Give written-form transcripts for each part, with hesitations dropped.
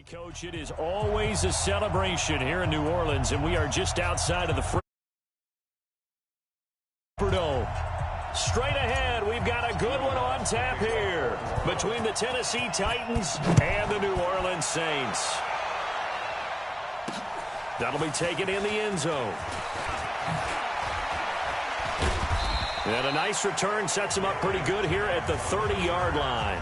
Coach, it is always a celebration here in New Orleans, and we are just outside of the Superdome. Straight ahead, we've got a good one on tap here between the Tennessee Titans and the New Orleans Saints. That'll be taken in the end zone. And a nice return sets him up pretty good here at the 30-yard line.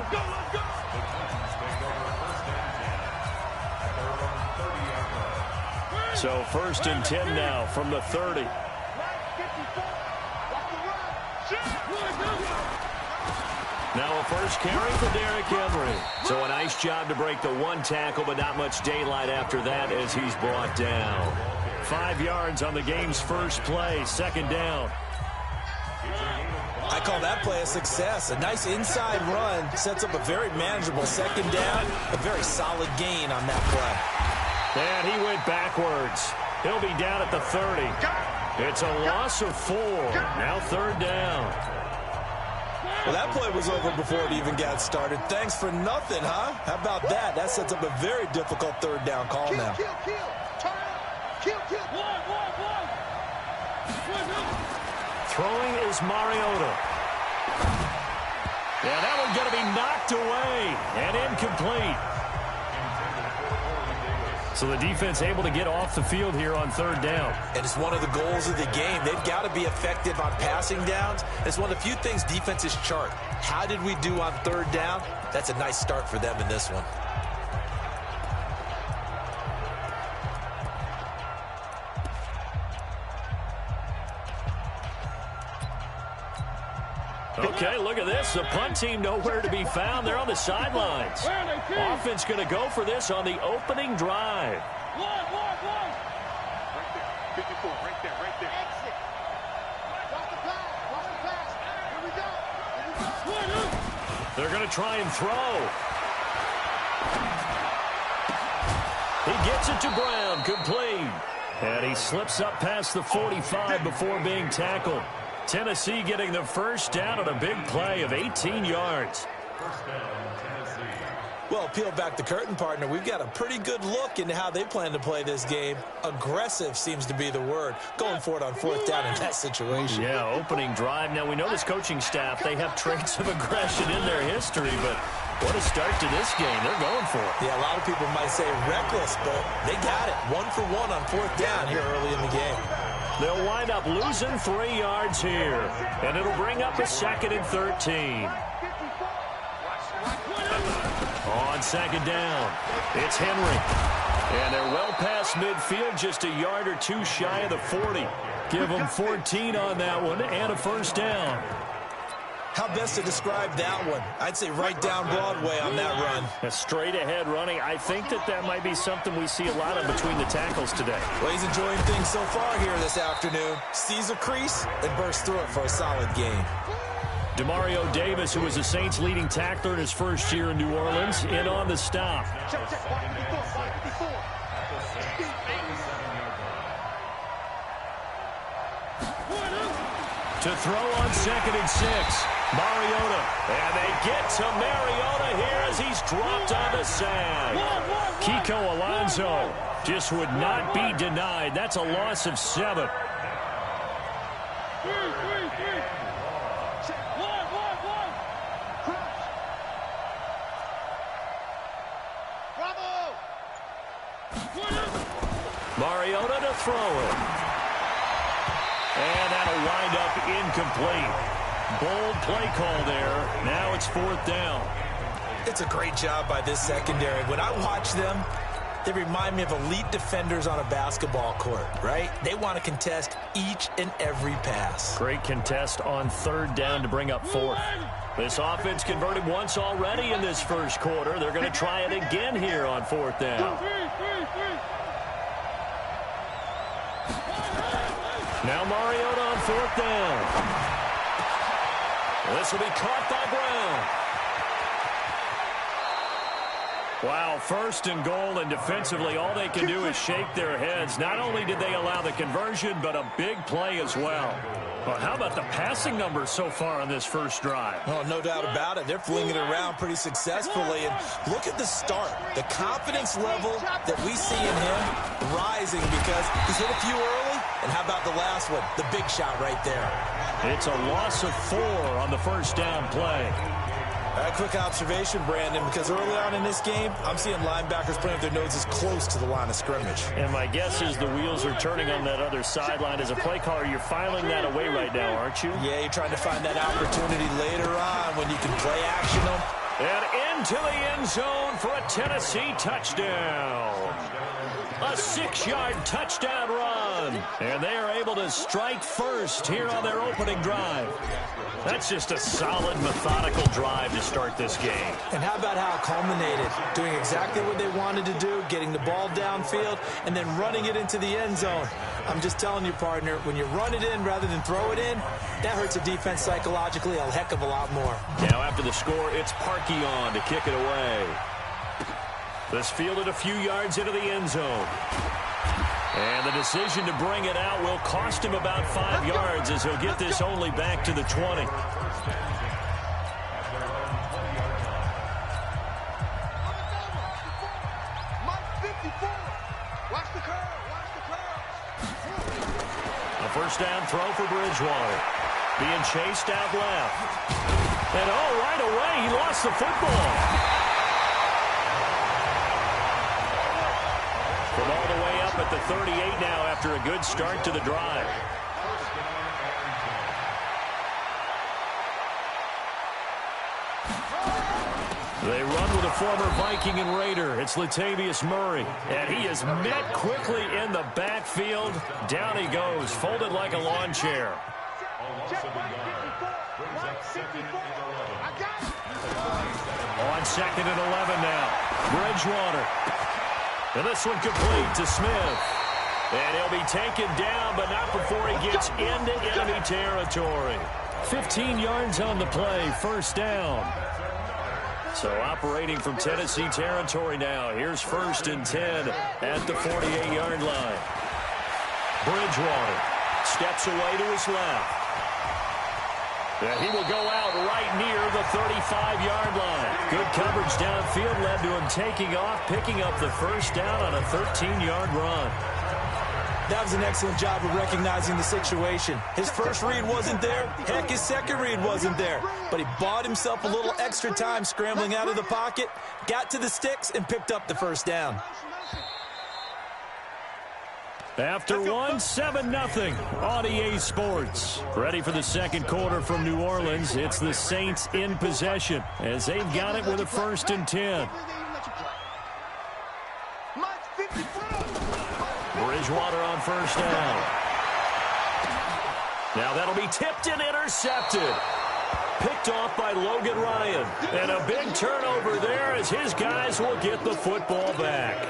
So 1st and 10 now from the 30. Now a first carry for Derrick Henry. So a nice job to break the one tackle, but not much daylight after that as he's brought down. 5 yards on the game's first play, 2nd down. I call that play a success. A nice inside run sets up a very manageable 2nd down. A very solid gain on that play. And he went backwards. He'll be down at the 30. It's a loss of 4. Now 3rd down. Well, that play was over before it even got started. Thanks for nothing, huh? How about that? That sets up a very difficult 3rd down call now. Throwing is Mariota. Yeah, that one's going to be knocked away and incomplete. So the defense able to get off the field here on 3rd down. And it's one of the goals of the game. They've got to be effective on passing downs. It's one of the few things defenses chart. How did we do on 3rd down? That's a nice start for them in this one. Okay, look at this. The punt team nowhere to be found. They're on the sidelines. Offense going to go for this on the opening drive. Right there. 54, right there. Exit. Watch the pass. Here we go. They're going to try and throw. He gets it to Brown, complete. And he slips up past the 45 before being tackled. Tennessee getting the 1st down on a big play of 18 yards. Well, peel back the curtain, partner. We've got a pretty good look into how they plan to play this game. Aggressive seems to be the word. Going for it on 4th down in that situation. Yeah, opening drive. Now, we know this coaching staff, they have traits of aggression in their history, but what a start to this game. They're going for it. Yeah, a lot of people might say reckless, but they got it. 1 for 1 on 4th down here early in the game. They'll wind up losing 3 yards here, and it'll bring up a 2nd and 13. On 2nd down, it's Henry. And they're well past midfield, just a yard or 2 shy of the 40. Give them 14 on that one and a 1st down. How best to describe that one? I'd say right down Broadway on that run. A straight ahead running. I think that might be something we see a lot of between the tackles today. Well, he's enjoying things so far here this afternoon. Sees a crease and bursts through it for a solid gain. Demario Davis, who was the Saints' leading tackler in his 1st year in New Orleans, in on the stop. To throw on 2nd and 6. Mariota. And they get to Mariota here as he's dropped on the sag. Kiko Alonso just would not be denied. That's a loss of 7. Mariota to throw it. And that'll wind up incomplete. Bold play call there. Now it's 4th down. It's a great job by this secondary. When I watch them, they remind me of elite defenders on a basketball court, right? They want to contest each and every pass. Great contest on 3rd down to bring up 4th. This offense converted once already in this 1st quarter. They're going to try it again here on 4th down. Now Mariota on 4th down. This will be caught by Brown. Wow, 1st and goal, and defensively all they can do is shake their heads. Not only did they allow the conversion, but a big play as well. Well, how about the passing numbers so far on this first drive? Oh, no doubt about it. They're flinging it around pretty successfully. And look at the start. The confidence level that we see in him rising because he's hit a few early. And how about the last one? The big shot right there. It's a loss of 4 on the first down play. A quick observation, Brandon, because early on in this game, I'm seeing linebackers putting their noses close to the line of scrimmage. And my guess is the wheels are turning on that other sideline. As a play caller, you're filing that away right now, aren't you? Yeah, you're trying to find that opportunity later on when you can play action them. And into the end zone for a Tennessee touchdown. A 6-yard touchdown run. And they are able to strike first here on their opening drive. That's just a solid, methodical drive to start this game. And how about how it culminated? Doing exactly what they wanted to do, getting the ball downfield, and then running it into the end zone. I'm just telling you, partner, when you run it in rather than throw it in, that hurts a defense psychologically a heck of a lot more. Now after the score, it's Parkey on to kick it away. This fielded a few yards into the end zone. And the decision to bring it out will cost him about 5 yards as he'll get this only back to the 20. A first down throw for Bridgewater. Being chased out left. And right away, he lost the football. From all the way up at the 38 now after a good start to the drive. They run with a former Viking and Raider. It's Latavius Murray. And he is met quickly in the backfield. Down he goes, folded like a lawn chair. On 2nd and 11 now. Bridgewater. And this one complete to Smith. And he'll be taken down, but not before he gets into enemy territory. 15 yards on the play, first down. So operating from Tennessee territory now. Here's 1st and 10 at the 48-yard line. Bridgewater steps away to his left. And he will go out right near the 35-yard line. Good coverage downfield led to him taking off, picking up the first down on a 13-yard run. That was an excellent job of recognizing the situation. His first read wasn't there. Heck, his second read wasn't there. But he bought himself a little extra time scrambling out of the pocket, got to the sticks, and picked up the first down. After 7-0 on EA Sports. Ready for the second quarter from New Orleans. It's the Saints in possession as they've got it with a 1st and 10. Bridgewater on first down. Now that'll be tipped and intercepted. Picked off by Logan Ryan. And a big turnover there as his guys will get the football back.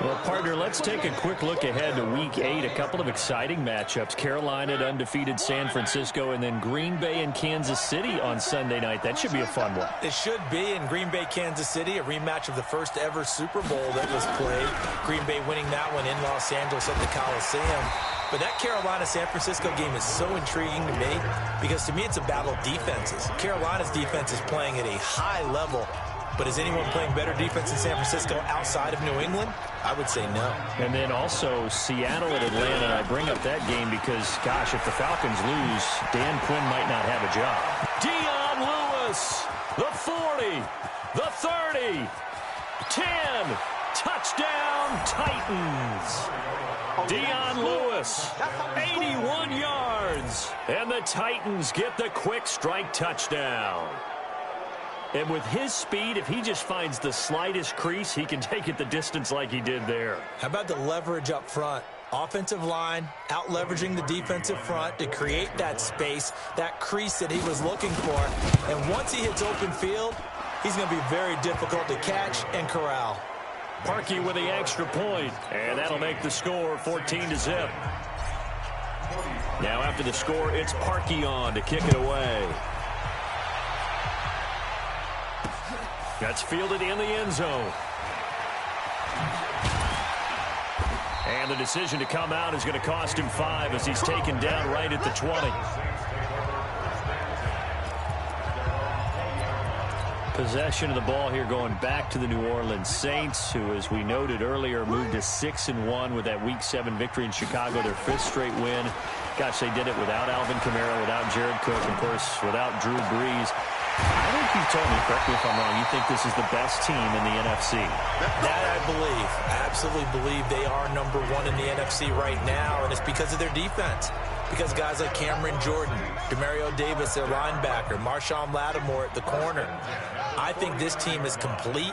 Well, partner, let's take a quick look ahead to Week 8. A couple of exciting matchups. Carolina at undefeated San Francisco, and then Green Bay and Kansas City on Sunday night. That should be a fun one. It should be. In Green Bay, Kansas City, a rematch of the first ever Super Bowl that was played. Green Bay winning that one in Los Angeles at the Coliseum. But that Carolina-San Francisco game is so intriguing to me because, to me, it's a battle of defenses. Carolina's defense is playing at a high level. But is anyone playing better defense in San Francisco outside of New England? I would say no. And then also Seattle at Atlanta. I bring up that game because, gosh, if the Falcons lose, Dan Quinn might not have a job. Dion Lewis, the 40, the 30, 10, touchdown Titans. Dion Lewis, 81 yards. And the Titans get the quick strike touchdown. And with his speed, if he just finds the slightest crease, he can take it the distance like he did there. How about the leverage up front? Offensive line out-leveraging the defensive front to create that space, that crease that he was looking for. And once he hits open field, he's going to be very difficult to catch and corral. Parkey with the extra point, and that'll make the score 14-0. Now after the score, it's Parkey on to kick it away. That's fielded in the end zone. And the decision to come out is going to cost him 5 as he's taken down right at the 20. Possession of the ball here going back to the New Orleans Saints, who, as we noted earlier, moved to 6-1 with that Week 7 victory in Chicago, their 5th straight win. Gosh, they did it without Alvin Kamara, without Jared Cook, of course, without Drew Brees. I think you've told me, correct me if I'm wrong, you think this is the best team in the NFC. That I believe. I absolutely believe they are number 1 in the NFC right now, and it's because of their defense. Because guys like Cameron Jordan, Demario Davis, their linebacker, Marshawn Lattimore at the corner. I think this team is complete.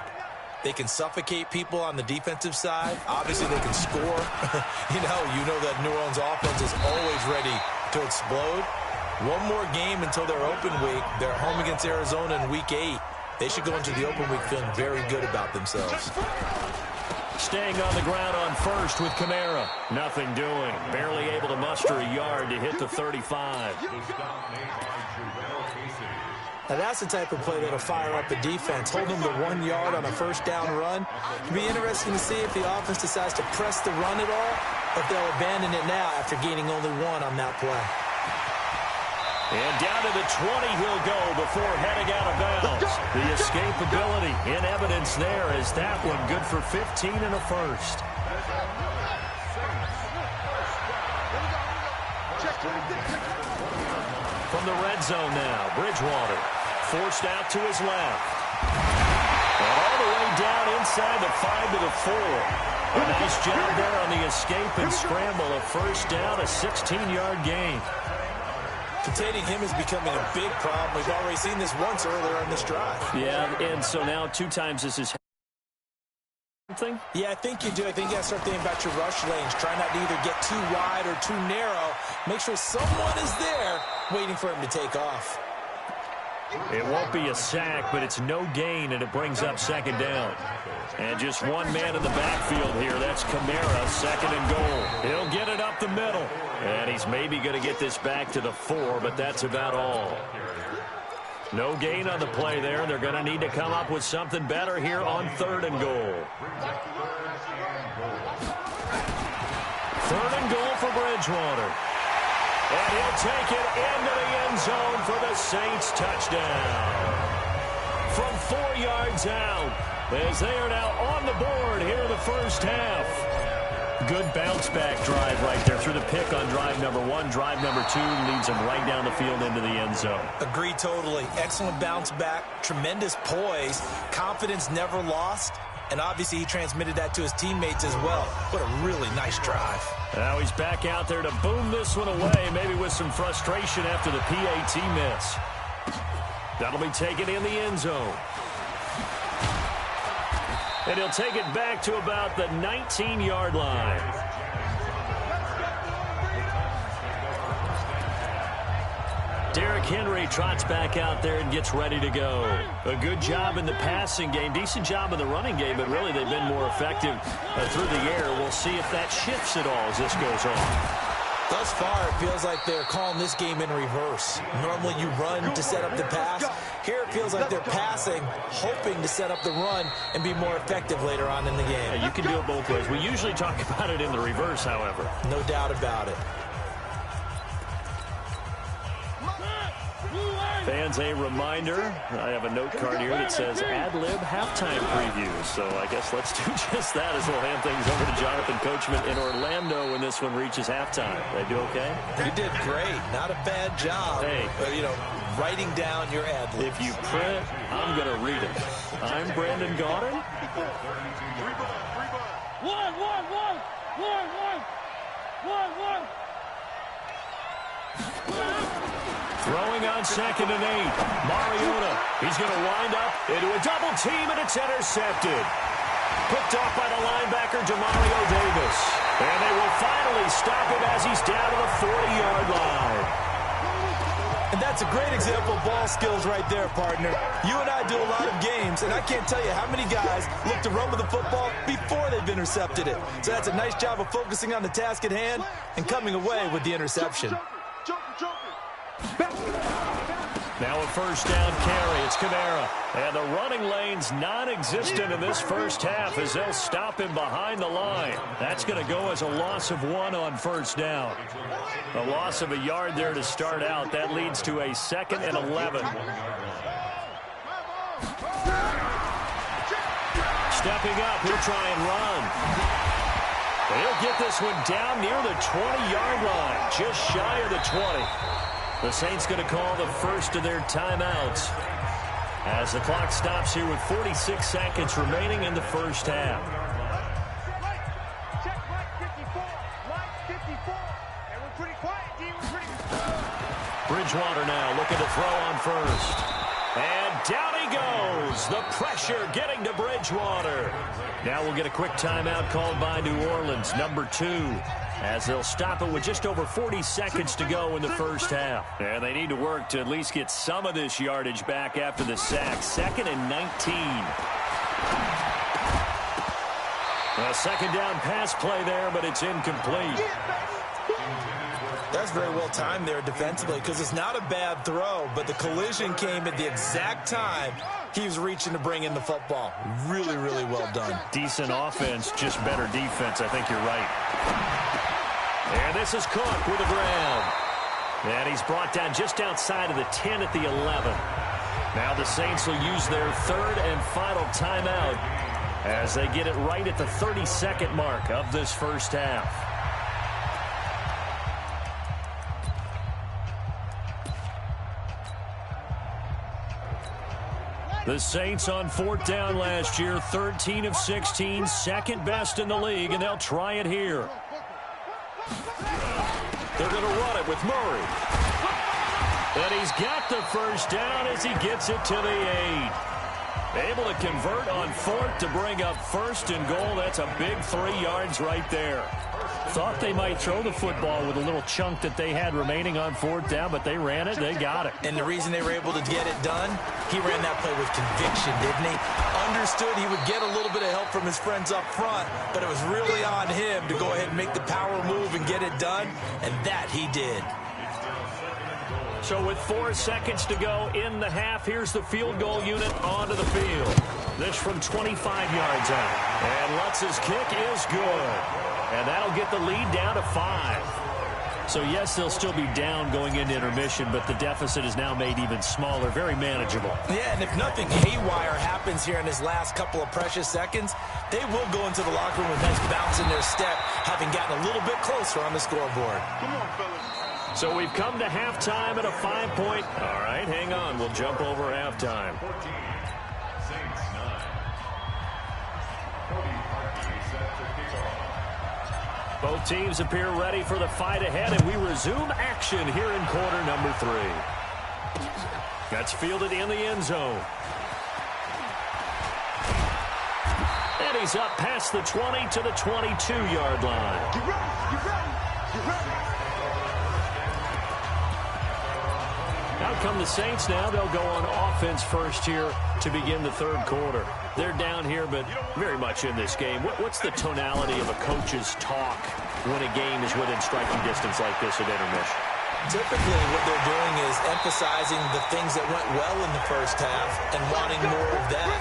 They can suffocate people on the defensive side. Obviously, they can score. you know that New Orleans offense is always ready to explode. One more game until their open week. They're home against Arizona in Week 8. They should go into the open week feeling very good about themselves. Staying on the ground on first with Kamara. Nothing doing. Barely able to muster a yard to hit the 35. Now that's the type of play that'll fire up the defense. Hold them to 1 yard on a first down run. It'll be interesting to see if the offense decides to press the run at all, or if they'll abandon it now after gaining only 1 on that play. And down to the 20 he'll go before heading out of bounds. The escapability in evidence there as that one good for 15 and a first. From the red zone now, Bridgewater forced out to his left. And all the way down inside the 5 to the 4. A nice job there on the escape and scramble. A first down, a 16-yard gain. Containing him is becoming a big problem. We've already seen this once earlier on this drive. Yeah, and so now 2 times this is something? Yeah, I think you do. I think you got to start thinking about your rush lanes. Try not to either get too wide or too narrow. Make sure someone is there waiting for him to take off. It won't be a sack, but it's no gain, and it brings up second down. And just one man in the backfield here. That's Kamara, 2nd and goal. He'll get it up the middle. And he's maybe going to get this back to the 4, but that's about all. No gain on the play there. They're going to need to come up with something better here on 3rd and goal. 3rd and goal for Bridgewater. And he'll take it into the end zone for the Saints touchdown. From 4 yards out, as they are now on the board here in the first half. Good bounce-back drive right there through the pick on drive number 1. Drive number 2 leads them right down the field into the end zone. Agreed totally. Excellent bounce-back, tremendous poise, confidence never lost, and obviously he transmitted that to his teammates as well. What a really nice drive. Now he's back out there to boom this one away, maybe with some frustration after the PAT miss. That'll be taken in the end zone. And he'll take it back to about the 19-yard line. Derrick Henry trots back out there and gets ready to go. A good job in the passing game, decent job in the running game, but really they've been more effective through the air. We'll see if that shifts at all as this goes on. Thus far, it feels like they're calling this game in reverse. Normally you run to set up the pass. Here it feels like they're passing, hoping to set up the run and be more effective later on in the game. Yeah, you can do it both ways. We usually talk about it in the reverse, however. No doubt about it. Fans, a reminder, I have a note card here that says ad-lib halftime previews. So I guess let's do just that as we'll hand things over to Jonathan Coachman in Orlando when this one reaches halftime. Did I do okay? You did great. Not a bad job. Hey. Writing down your ad-libs. If you print, I'm going to read it. I'm Brandon Gaudin. Throwing on 2nd and 8. Mariota. He's going to wind up into a double team, and it's intercepted. Picked off by the linebacker, Demario Davis. And they will finally stop him as he's down to the 40-yard line. And that's a great example of ball skills right there, partner. You and I do a lot of games, and I can't tell you how many guys look to run with the football before they've intercepted it. So that's a nice job of focusing on the task at hand and coming away with the interception. Now a first down carry. It's Kamara. And the running lane's non-existent in this first half as they'll stop him behind the line. That's going to go as a loss of 1 on first down. A loss of a yard there to start out. That leads to a 2nd and 11. Stepping up, he'll try and run. He'll get this one down near the 20-yard line, just shy of the 20. The Saints going to call the first of their timeouts as the clock stops here with 46 seconds remaining in the first half. Check line 54. Line 54. And we're pretty quiet, D. We're pretty... Bridgewater now looking to throw on first. And down he goes. The pressure getting to Bridgewater. Now we'll get a quick timeout called by New Orleans, number 2, as they'll stop it with just over 40 seconds to go in the first half. And they need to work to at least get some of this yardage back after the sack. 2nd and 19. A second down pass play there, but it's incomplete. That's very well timed there defensively because it's not a bad throw, but the collision came at the exact time he was reaching to bring in the football. Really, really well done. Decent offense, just better defense. I think you're right. And this is Cook with a grab. And he's brought down just outside of the 10 at the 11. Now the Saints will use their third and final timeout as they get it right at the 30-second mark of this first half. The Saints on 4th down last year, 13 of 16, second best in the league, and they'll try it here. They're going to run it with Murray. And he's got the first down as he gets it to the 8. Able to convert on 4th to bring up 1st and goal. That's a big 3 yards right there. Thought they might throw the football with a little chunk that they had remaining on 4th down, but they ran it, they got it. And the reason they were able to get it done, he ran that play with conviction, didn't he? Understood he would get a little bit of help from his friends up front, but it was really on him to go ahead and make the power move and get it done, and that he did. So with 4 seconds to go in the half, here's the field goal unit onto the field. This from 25 yards out. And Lutz's kick is good. And that'll get the lead down to 5. So, yes, they'll still be down going into intermission, but the deficit is now made even smaller, very manageable. Yeah, and if nothing haywire happens here in his last couple of precious seconds, they will go into the locker room with a nice bounce in their step, having gotten a little bit closer on the scoreboard. Come on, fellas. So we've come to halftime at a 5-point. All right, hang on. We'll jump over halftime. 14, Saints 9. Cody Parkey set to kick off. Both teams appear ready for the fight ahead, and we resume action here in quarter number 3. That's fielded in the end zone. And he's up past the 20 to the 22-yard line. Get ready, get ready, get ready. Out come the Saints now. They'll go on offense first here to begin the third quarter. They're down here, but very much in this game. What's the tonality of a coach's talk when a game is within striking distance like this at intermission? Typically, what they're doing is emphasizing the things that went well in the first half and wanting more of that.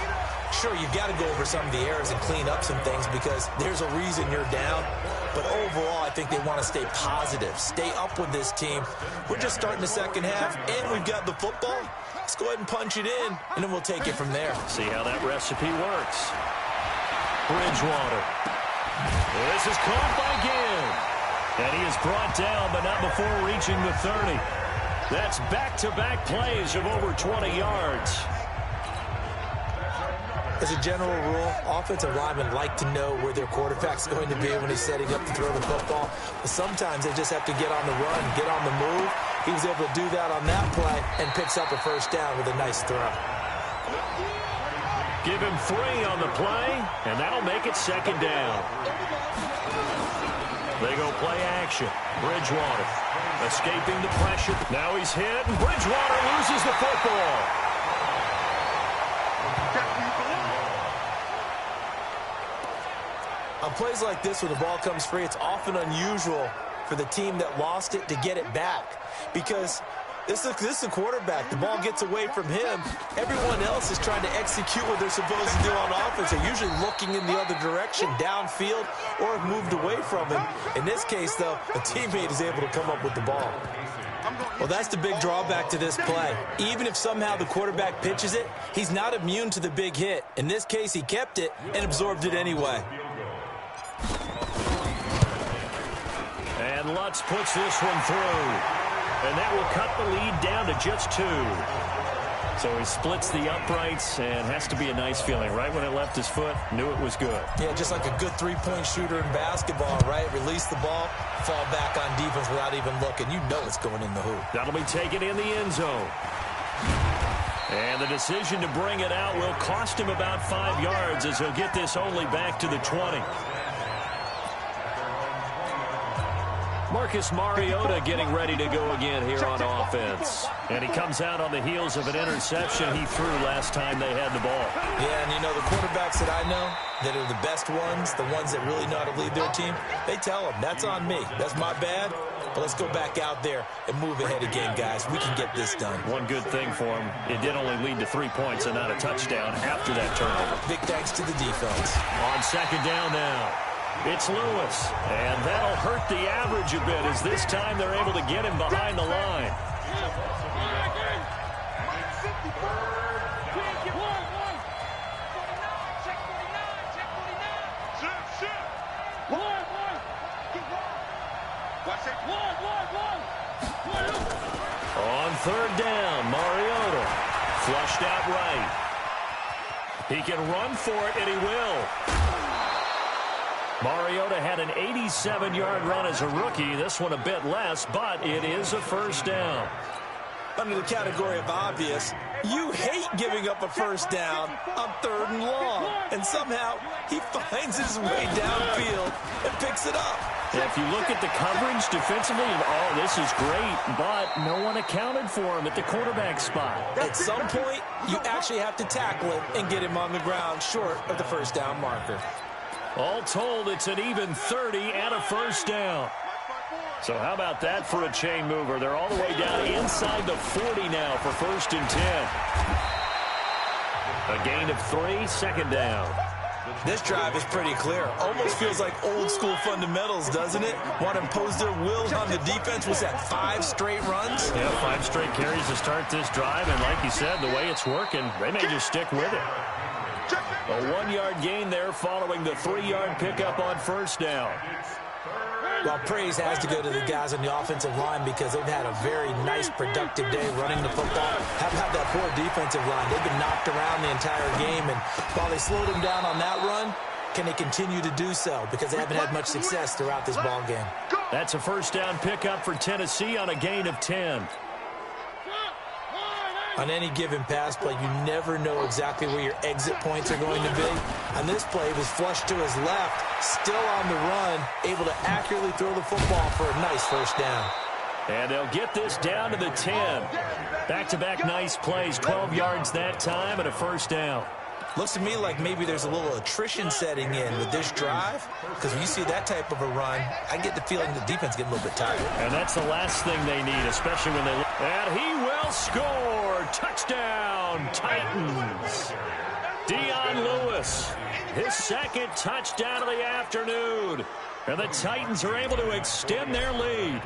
Sure, you've got to go over some of the errors and clean up some things because there's a reason you're down. But overall, I think they want to stay positive, stay up with this team. We're just starting the second half, and we've got the football. Let's go ahead and punch it in, and then we'll take it from there. See how that recipe works. Bridgewater. This is caught by Ginn. And he is brought down, but not before reaching the 30. That's back-to-back plays of over 20 yards. As a general rule, offensive linemen like to know where their quarterback's going to be when he's setting up to throw the football. But sometimes they just have to get on the run, get on the move. He was able to do that on that play and picks up a first down with a nice throw. Give him 3 on the play, and that'll make it second down. They go play action. Bridgewater escaping the pressure. Now he's hit, and Bridgewater loses the football. On plays like this, when the ball comes free, it's often unusual for the team that lost it to get it back. Because this is a quarterback. The ball gets away from him. Everyone else is trying to execute what they're supposed to do on offense. They're usually looking in the other direction, downfield, or have moved away from him. In this case, though, a teammate is able to come up with the ball. Well, that's the big drawback to this play. Even if somehow the quarterback pitches it, he's not immune to the big hit. In this case, he kept it and absorbed it anyway. And Lutz puts this one through. And that will cut the lead down to just 2. So he splits the uprights, and has to be a nice feeling. Right when it left his foot, knew it was good. Yeah, just like a good three-point shooter in basketball, right? Release the ball, fall back on defense without even looking. You know it's going in the hoop. That'll be taken in the end zone. And the decision to bring it out will cost him about 5 yards, as he'll get this only back to the 20. Marcus Mariota getting ready to go again here on offense. And he comes out on the heels of an interception he threw last time they had the ball. Yeah, and you know, the quarterbacks that I know that are the best ones, the ones that really know how to lead their team, they tell them, that's on me. That's my bad. But let's go back out there and move ahead again, guys. We can get this done. One good thing for him, it did only lead to 3 points and not a touchdown after that turnover. Big thanks to the defense. On second down now. It's Lewis, and that'll hurt the average a bit, as this time they're able to get him behind the line. On third down, Mariota flushed out right. He can run for it, and he will. Mariota had an 87-yard run as a rookie. This one a bit less, but it is a first down. Under the category of obvious, you hate giving up a first down on 3rd and long. And somehow he finds his way downfield and picks it up. Yeah, if you look at the coverage defensively, oh, this is great, but no one accounted for him at the quarterback spot. At some point, you actually have to tackle him and get him on the ground short of the first down marker. All told, it's an even 30 and a first down. So how about that for a chain mover? They're all the way down inside the 40 now for 1st and 10. A gain of 3, second down. This drive is pretty clear. Almost feels like old school fundamentals, doesn't it? Want to impose their will on the defense. Was that 5 straight runs? Yeah, 5 straight carries to start this drive. And like you said, the way it's working, they may just stick with it. A 1-yard gain there following the 3-yard pickup on first down. Well, praise has to go to the guys on the offensive line because they've had a very nice, productive day running the football. How about that poor defensive line? They've been knocked around the entire game, and while they slowed them down on that run, can they continue to do so? Because they haven't had much success throughout this ball game. That's a first down pickup for Tennessee on a gain of 10. On any given pass play, you never know exactly where your exit points are going to be. On this play, it was flushed to his left, still on the run, able to accurately throw the football for a nice first down. And they'll get this down to the 10. Back-to-back nice plays, 12 yards that time and a first down. Looks to me like maybe there's a little attrition setting in with this drive, because when you see that type of a run, I get the feeling the defense getting a little bit tired. And that's the last thing they need, especially when they look. And he will score. Touchdown, Titans. Dion Lewis, his second touchdown of the afternoon. And the Titans are able to extend their lead.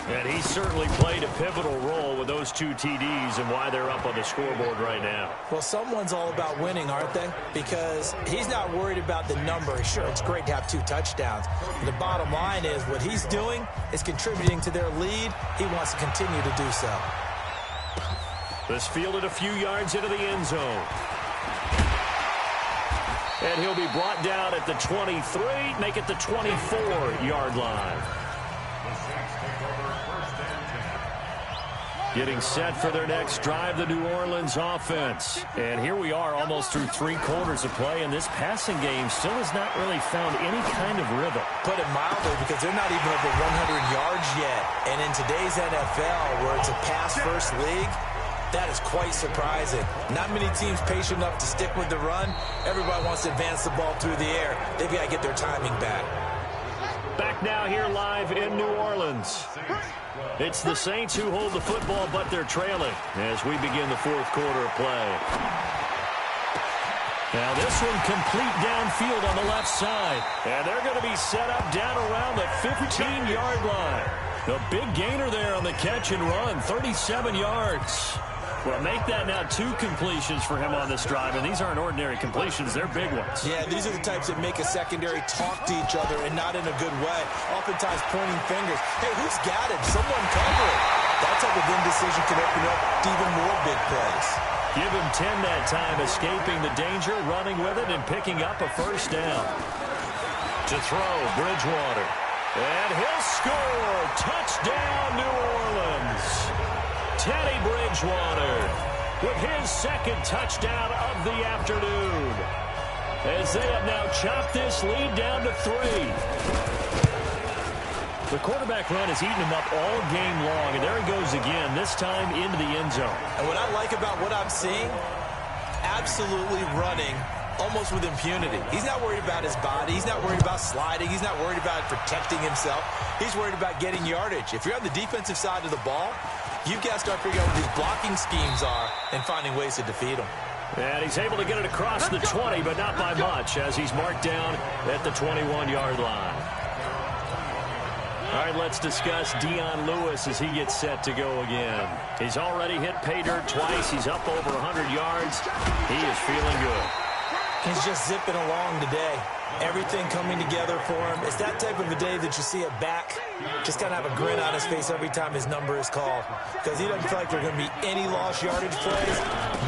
And he certainly played a pivotal role with those 2 TDs and why they're up on the scoreboard right now. Well, someone's all about winning, aren't they? Because he's not worried about the number. Sure, it's great to have 2 touchdowns. But the bottom line is what he's doing is contributing to their lead. He wants to continue to do so. This fielded a few yards into the end zone. And he'll be brought down at the 23, make it the 24-yard line. Getting set for their next drive, the New Orleans offense. And here we are almost through 3 quarters of play, and this passing game still has not really found any kind of rhythm. Put it mildly, because they're not even over 100 yards yet. And in today's NFL, where it's a pass-first league, that is quite surprising. Not many teams patient enough to stick with the run. Everybody wants to advance the ball through the air. They've got to get their timing back. Back now here live in New Orleans. It's the Saints who hold the football, but they're trailing as we begin the 4th quarter of play. Now this one complete downfield on the left side. And they're going to be set up down around the 15-yard line. A big gainer there on the catch and run, 37 yards. Well, make that now 2 completions for him on this drive, and these aren't ordinary completions. They're big ones. Yeah, these are the types that make a secondary talk to each other and not in a good way, oftentimes pointing fingers. Hey, who's got it? Someone cover it. That type of indecision can open up to even more big plays. Give him 10 that time, escaping the danger, running with it, and picking up a first down. To throw, Bridgewater. And he'll score. Touchdown, New Orleans. Teddy Bridgewater with his second touchdown of the afternoon, as they have now chopped this lead down to 3. The quarterback run has eaten him up all game long, and there he goes again, this time into the end zone. And what I like about what I'm seeing, absolutely running almost with impunity. He's not worried about his body. He's not worried about sliding. He's not worried about protecting himself. He's worried about getting yardage. If you're on the defensive side of the ball, you've got to start figuring out what these blocking schemes are and finding ways to defeat them. And he's able to get it across the 20, but not by much, as he's marked down at the 21-yard line. All right, let's discuss Dion Lewis as he gets set to go again. He's already hit pay dirt twice. He's up over 100 yards. He is feeling good. He's just zipping along today. Everything coming together for him. It's that type of a day that you see it back. Just kind of have a grin on his face every time his number is called, because he doesn't feel like there are going to be any lost yardage plays.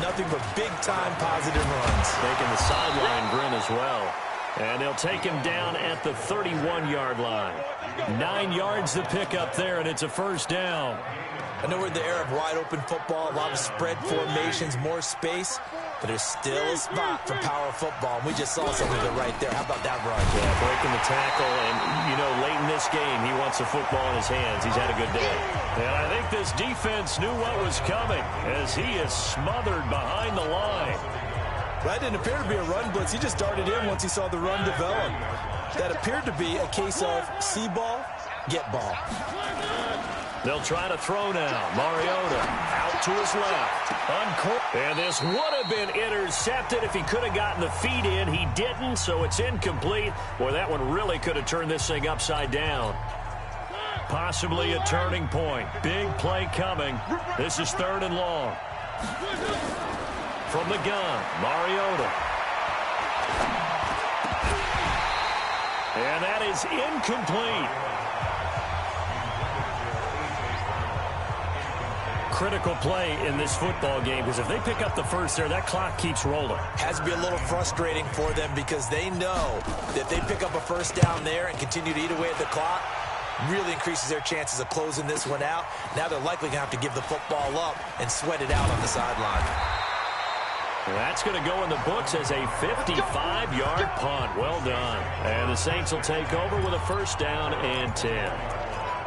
Nothing but big-time positive runs. Taking the sideline grin as well. And they'll take him down at the 31-yard line. 9 yards to pick up there, and it's a first down. I know we're in the era of wide-open football, a lot of spread formations, more space, but there's still a spot for power football, and we just saw some of it right there. How about that run? Yeah, breaking the tackle, and, you know, late in this game, he wants the football in his hands. He's had a good day. And I think this defense knew what was coming, as he is smothered behind the line. That didn't appear to be a run blitz. He just darted in once he saw the run develop. That appeared to be a case of see ball, get ball. They'll try to throw now. Mariota out to his left. And this would have been intercepted if he could have gotten the feet in. He didn't, so it's incomplete. Boy, that one really could have turned this thing upside down. Possibly a turning point. Big play coming. This is 3rd and long. From the gun, Mariota. And that is incomplete. Critical play in this football game, because if they pick up the first there, that clock keeps rolling. Has to be a little frustrating for them, because they know that they pick up a first down there and continue to eat away at the clock, really increases their chances of closing this one out. Now they're likely going to have to give the football up and sweat it out on the sideline. That's going to go in the books as a 55-yard punt. Well done. And the Saints will take over with a first down and 10.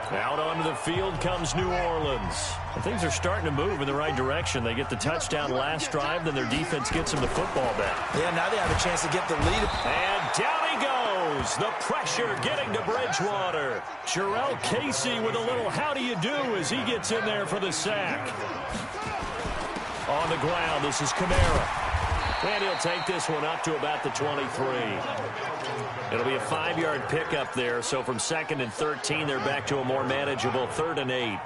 Out onto the field comes New Orleans. And things are starting to move in the right direction. They get the touchdown last drive, then their defense gets them the football back. Yeah, now they have a chance to get the lead. And down he goes. The pressure getting to Bridgewater. Jarrell Casey with a little how do you do as he gets in there for the sack. On the ground, this is Kamara. And he'll take this one up to about the 23. It'll be a 5-yard pickup there, so from 2nd and 13, they're back to a more manageable 3rd and 8.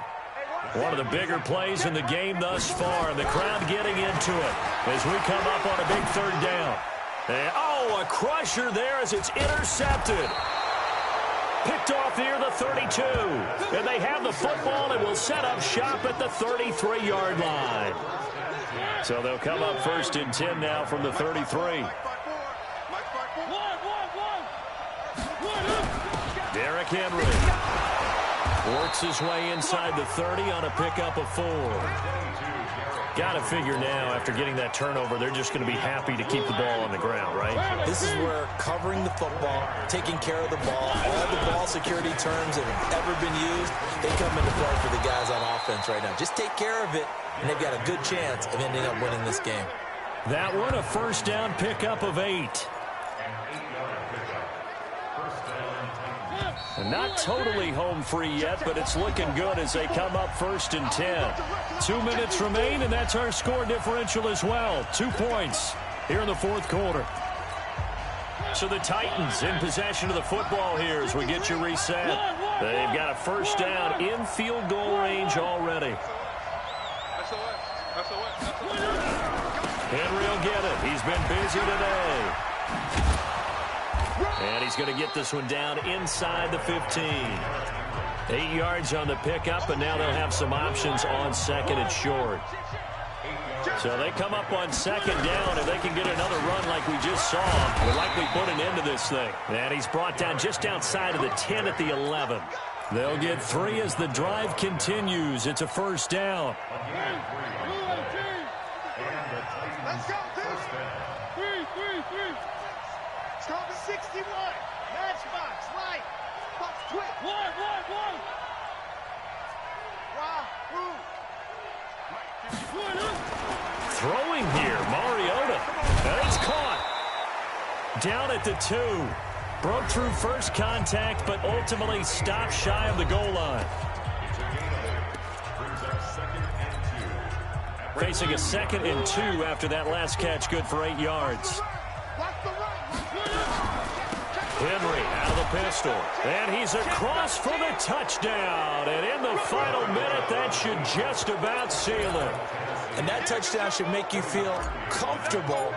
One of the bigger plays in the game thus far, and the crowd getting into it as we come up on a big 3rd down. And, a crusher there as it's intercepted. Picked off near the 32. And they have the football and will set up shop at the 33-yard line. So they'll come up 1st and 10 now from the 33. Derrick Henry works his way inside the 30 on a pickup of 4. Got to figure now, after getting that turnover, they're just going to be happy to keep the ball on the ground, right? This is where covering the football, taking care of the ball, all the ball security terms that have ever been used, they come into play for the guys on offense right now. Just take care of it, and they've got a good chance of ending up winning this game. That one, a first down pickup of 8. And not totally home free yet, but it's looking good as they come up 1st and 10. 2 minutes remain, and that's our score differential as well. 2 points here in the 4th quarter. So the Titans in possession of the football here as we get you reset. They've got a first down in field goal range already. Henry will get it. He's been busy today. And he's going to get this one down inside the 15. 8 yards on the pickup, and now they'll have some options on second and short. So they come up on second down. If they can get another run like we just saw, we'll likely put an end to this thing. And he's brought down just outside of the 10 at the 11. They'll get 3 as the drive continues. It's a first down. Let's go, three. Start with 61. Matchbox, right. Box twist. One. Throwing here, Mariota. And it's caught. Down at the 2. Broke through first contact, but ultimately stopped shy of the goal line. Facing a 2nd and 2 after that last catch, good for 8 yards. Henry out of the pistol. And he's across for the touchdown. And in the final minute, that should just about seal it. And that touchdown should make you feel comfortable.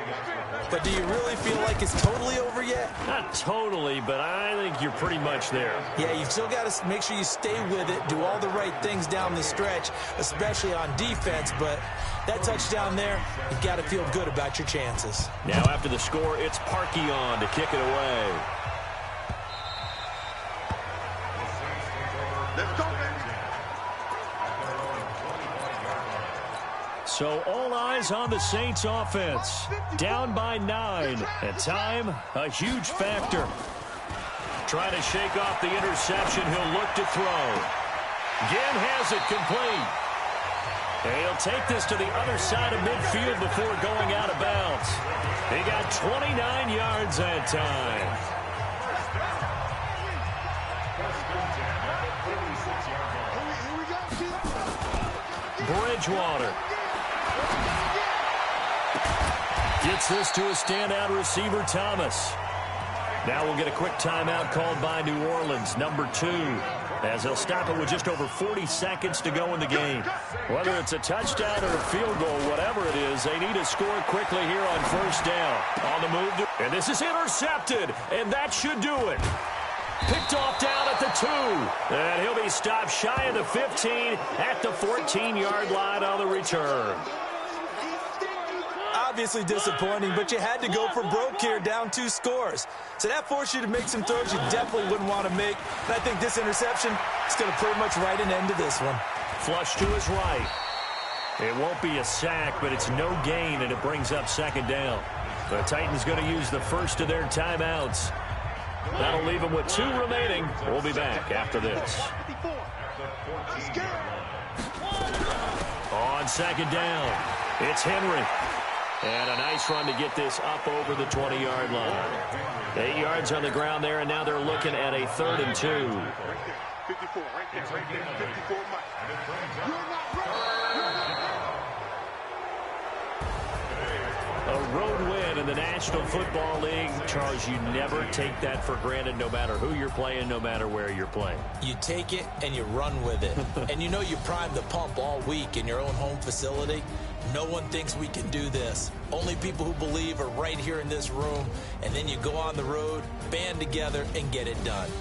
But do you really feel like it's totally over yet? Not totally, but I think you're pretty much there. Yeah, you've still got to make sure you stay with it, do all the right things down the stretch, especially on defense. But that touchdown there, you've got to feel good about your chances. Now after the score, it's Parkey on to kick it away. Let's go, baby. So all eyes on the Saints offense. Down by 9. And time, a huge factor. Trying to shake off the interception. He'll look to throw. Again has it complete. And he'll take this to the other side of midfield before going out of bounds. He got 29 yards that time. Bridgewater gets this to a standout receiver, Thomas. Now we'll get a quick timeout called by New Orleans, number 2, as they'll stop it with just over 40 seconds to go in the game. Whether it's a touchdown or a field goal, whatever it is, they need to score quickly here on first down. On the move, and this is intercepted, and that should do it. Picked off down at the 2. And he'll be stopped shy of the 15 at the 14-yard line on the return. Obviously disappointing, but you had to go for broke here, down 2 scores. So that forced you to make some throws you definitely wouldn't want to make. And I think this interception is going to pretty much write an end to this one. Flush to his right. It won't be a sack, but it's no gain, and it brings up second down. The Titans going to use the first of their timeouts. That'll leave them with 2 remaining. We'll be back after this. On second down, it's Henry. And a nice run to get this up over the 20-yard line. 8 yards on the ground there, and now they're looking at a 3rd and 2. 54, right there. 54, Mike. A road win in the National Football League. Charles, you never take that for granted no matter who you're playing, no matter where you're playing. You take it and you run with it. And you know you primed the pump all week in your own home facility. No one thinks we can do this. Only people who believe are right here in this room. And then you go on the road, band together, and get it done.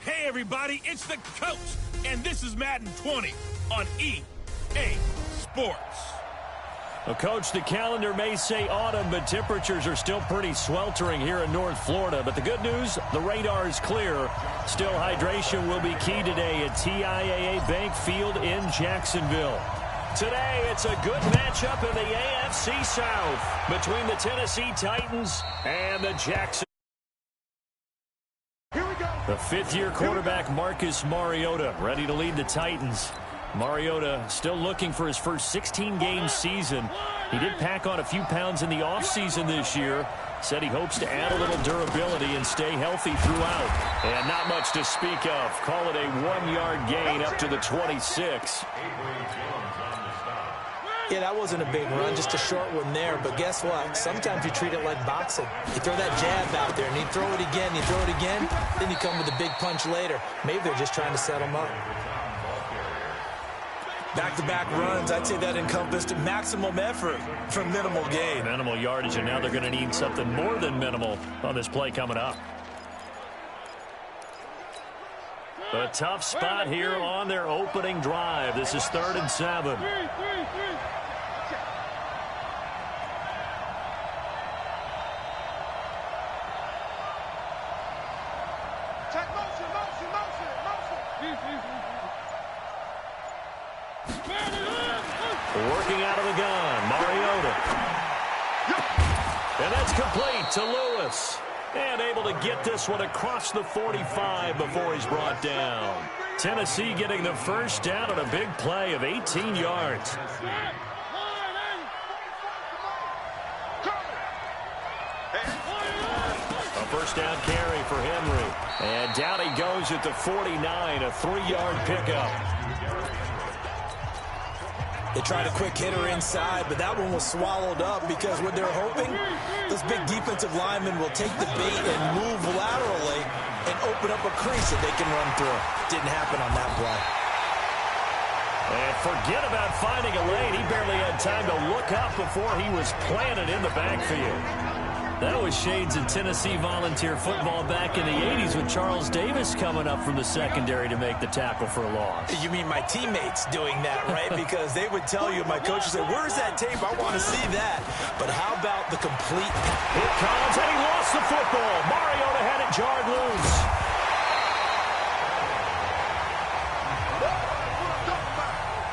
Hey everybody, it's the coach, and this is Madden 20 on EA Sports. Well, Coach, the calendar may say autumn, but temperatures are still pretty sweltering here in North Florida. But the good news, the radar is clear. Still, hydration will be key today at TIAA Bank Field in Jacksonville. Today, it's a good matchup in the AFC South between the Tennessee Titans and the Jackson. The fifth-year quarterback Marcus Mariota ready to lead the Titans. Mariota still looking for his first 16-game season. He did pack on a few pounds in the offseason this year. Said he hopes to add a little durability and stay healthy throughout. And not much to speak of. Call it a 1-yard gain up to the 26. Yeah, that wasn't a big run, just a short one there. But guess what? Sometimes you treat it like boxing. You throw that jab out there, and you throw it again, you throw it again, then you come with a big punch later. Maybe they're just trying to set them up. Back-to-back runs, I'd say that encompassed maximum effort for minimal gain. Minimal yardage, and now they're going to need something more than minimal on this play coming up. A tough spot here on their opening drive. This is 3rd and 7. Working out of the gun, Mariota. And that's complete to Lewis. And able to get this one across the 45 before he's brought down. Tennessee getting the first down on a big play of 18 yards. A first down carry for Henry. And down he goes at the 49, a 3-yard pickup. They tried a quick hitter inside, but that one was swallowed up because what they're hoping, those big defensive linemen will take the bait and move laterally and open up a crease that they can run through. Didn't happen on that play. And forget about finding a lane. He barely had time to look up before he was planted in the backfield. That was shades of Tennessee volunteer football back in the 80s with Charles Davis coming up from the secondary to make the tackle for a loss. You mean my teammates doing that, right? Because they would tell you, my coach would say, where's that tape? I want to see that. But how about the complete... Here comes, and he lost the football. Mariota had it jarred loose.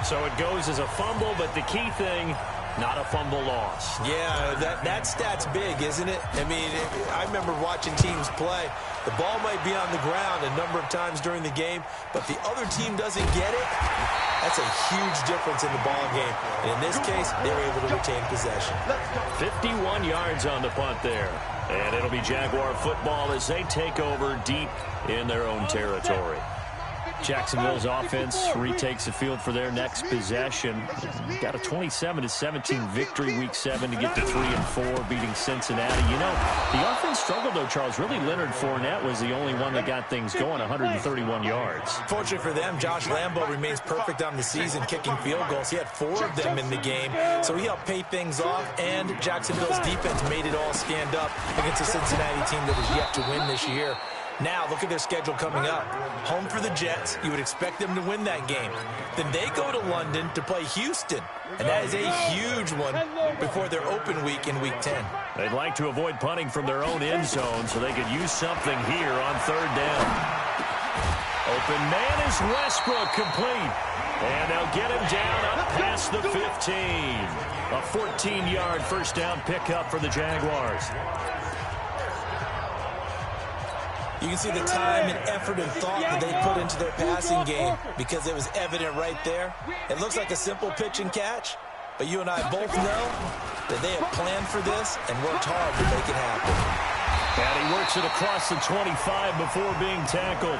So it goes as a fumble, but the key thing... not a fumble loss. Yeah, that stat's big, isn't it? I mean, I remember watching teams play. The ball might be on the ground a number of times during the game, but the other team doesn't get it. That's a huge difference in the ball game. And in this case, they were able to retain possession. 51 yards on the punt there. And it'll be Jaguar football as they take over deep in their own territory. Jacksonville's offense retakes the field for their next possession. Got a 27-17 victory week 7 to get to 3-4, beating Cincinnati. You know, the offense struggled, though, Charles. Really, Leonard Fournette was the only one that got things going, 131 yards. Fortunately for them, Josh Lambo remains perfect on the season, kicking field goals. He had 4 of them in the game, so he helped pay things off, and Jacksonville's defense made it all stand up against a Cincinnati team that is yet to win this year. Now, look at their schedule coming up. Home for the Jets. You would expect them to win that game. Then they go to London to play Houston. And that is a huge one before their open week in Week 10. They'd like to avoid punting from their own end zone so they could use something here on third down. Open man is Westbrook, complete. And they'll get him down up past the 15. A 14-yard first down pickup for the Jaguars. You can see the time and effort and thought that they put into their passing game because it was evident right there. It looks like a simple pitch and catch, but you and I both know that they have planned for this and worked hard to make it happen. And he works it across the 25 before being tackled.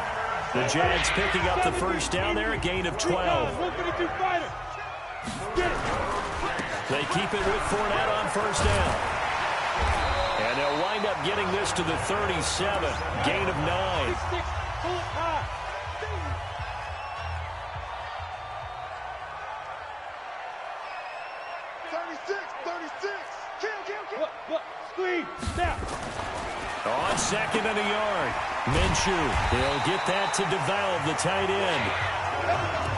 The Jags picking up the first down there, a gain of 12. They keep it with Fournette on first down. And they'll wind up getting this to the 37, gain of 9. On second and a yard, Minshew, he'll get that to develop the tight end.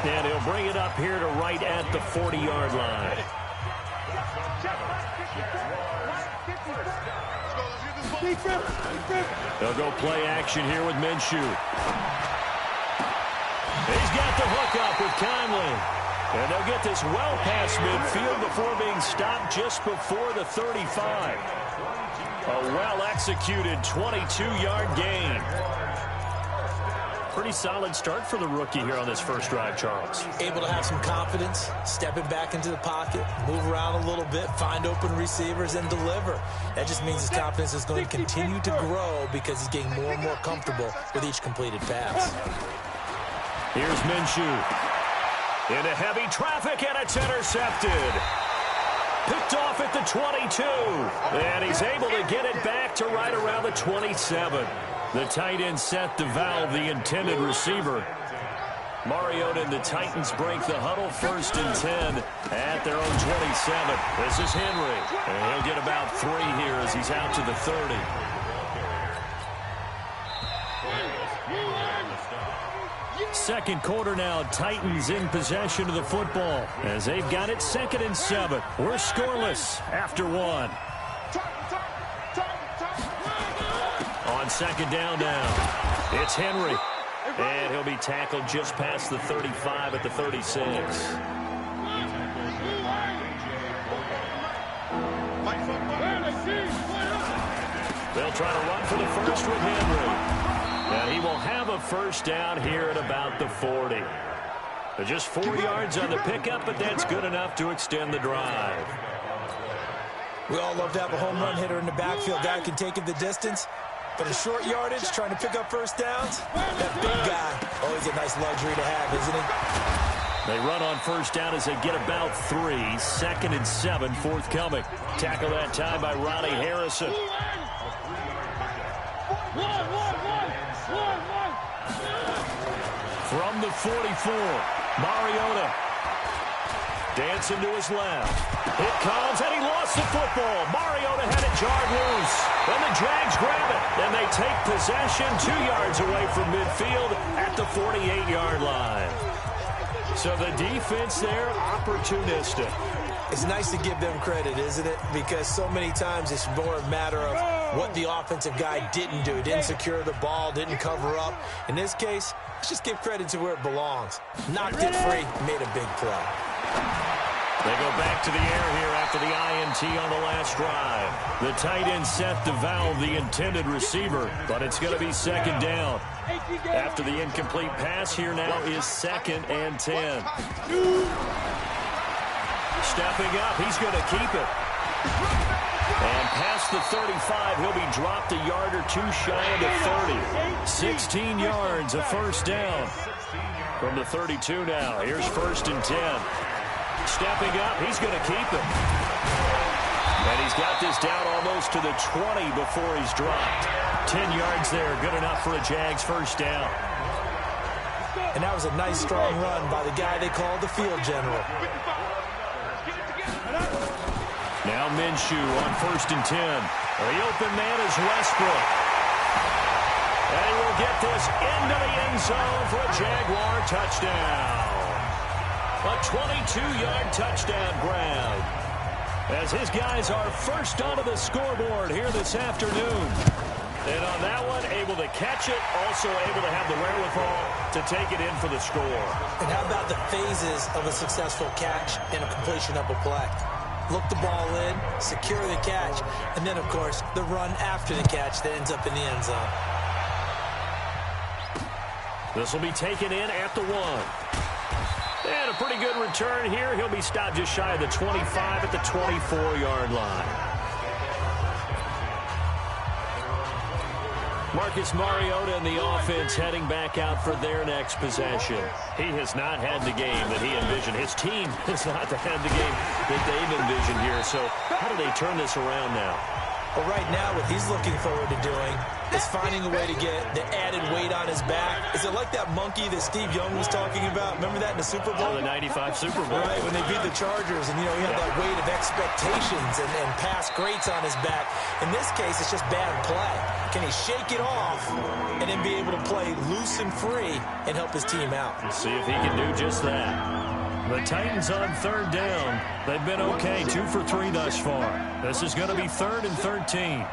And he'll bring it up here to right at the 40-yard line. They'll go play action here with Minshew. He's got the hook up with Conley. And they'll get this well past midfield before being stopped just before the 35. A well-executed 22-yard gain. Pretty solid start for the rookie here on this first drive, Charles. Able to have some confidence, stepping back into the pocket, move around a little bit, find open receivers, and deliver. That just means his confidence is going to continue to grow because he's getting more and more comfortable with each completed pass. Here's Minshew. Into heavy traffic, and it's intercepted. Picked off at the 22. And he's able to get it back to right around the 27. The tight end set to valve the intended receiver. Mariota and the Titans break the huddle, 1st and 10 at their own 27. This is Henry. And he'll get about 3 here as he's out to the 30. Second quarter now, Titans in possession of the football as they've got it 2nd and 7. We're scoreless after 1. On second down now, it's Henry. And he'll be tackled just past the 35 at the 36. They'll try to run for the first with Henry. And he will have a first down here at about the 40. Just 4 yards on the pickup, but that's good enough to extend the drive. We all love to have a home run hitter in the backfield. Guy can take it the distance. But in short yardage, trying to pick up first downs, that big guy, always a nice luxury to have, isn't he? They run on first down as they get about 3. 2nd and 7, forthcoming. Tackle that time by Ronnie Harrison. From the 44, Mariota. Dancing to his left. It comes, and he lost the football. Mariota had it jarred loose. And the Jags grab it. And they take possession 2 yards away from midfield at the 48-yard line. So the defense there, opportunistic. It's nice to give them credit, isn't it? Because so many times it's more a matter of what the offensive guy didn't do. Didn't secure the ball, didn't cover up. In this case, let's just give credit to where it belongs. Knocked it free, made a big play. They go back to the air here after the INT on the last drive. The tight end set to valve the intended receiver, but it's going to be 2nd down. After the incomplete pass, here now is 2nd and 10. Stepping up, he's going to keep it. And past the 35, he'll be dropped a yard or 2 shy of the 30. 16 yards, a first down. From the 32 now, here's 1st and 10. Stepping up, he's going to keep it. And he's got this down almost to the 20 before he's dropped. 10 yards there, good enough for a Jags first down. And that was a nice, strong run by the guy they called the field general. Now Minshew on 1st and 10. The open man is Westbrook. And he will get this into the end zone for a Jaguar touchdown. A 22-yard touchdown grab, as his guys are first onto the scoreboard here this afternoon. And on that one, able to catch it, also able to have the wherewithal to take it in for the score. And how about the phases of a successful catch and a completion of a play? Look the ball in, secure the catch, and then, of course, the run after the catch that ends up in the end zone. This will be taken in at the 1. And a pretty good return here. He'll be stopped just shy of the 25 at the 24-yard line. Marcus Mariota and the offense heading back out for their next possession. He has not had the game that he envisioned. His team has not had the game that they've envisioned here. So how do they turn this around now? Well, right now, what he's looking forward to doing is finding a way to get the added weight on his back. Is it like that monkey that Steve Young was talking about? Remember that in the Super Bowl? Oh, the 95 Super Bowl. Right, when they beat the Chargers, and, he had that weight of expectations and past greats on his back. In this case, it's just bad play. Can he shake it off and then be able to play loose and free and help his team out? Let's see if he can do just that. The Titans on third down. They've been okay, 2 for 3 thus far. This is going to be 3rd and 13.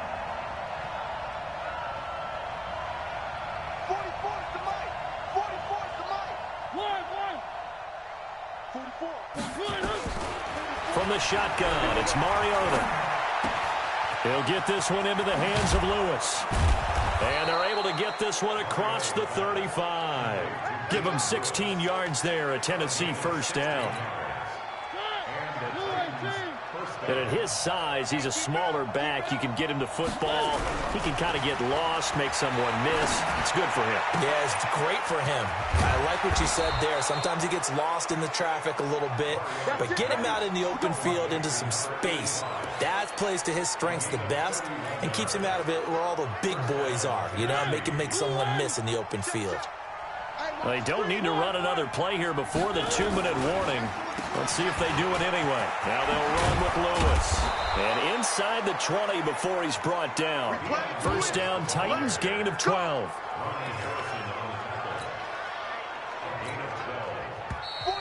44's the mic. 44's the mic. 44. From the shotgun, it's Mariota. He'll get this one into the hands of Lewis. And they're able to get this one across the 35. Give him 16 yards there, a Tennessee first down. And at his size, he's a smaller back. You can get him to football. He can kind of get lost, make someone miss. It's good for him. Yeah, it's great for him. I like what you said there. Sometimes he gets lost in the traffic a little bit, but get him out in the open field into some space. That plays to his strengths the best and keeps him out of it where all the big boys are, make him make someone miss in the open field. They don't need to run another play here before the 2-minute warning. Let's see if they do it anyway. Now they'll run with Lewis. And inside the 20 before he's brought down. First down, Titans, gain of 12.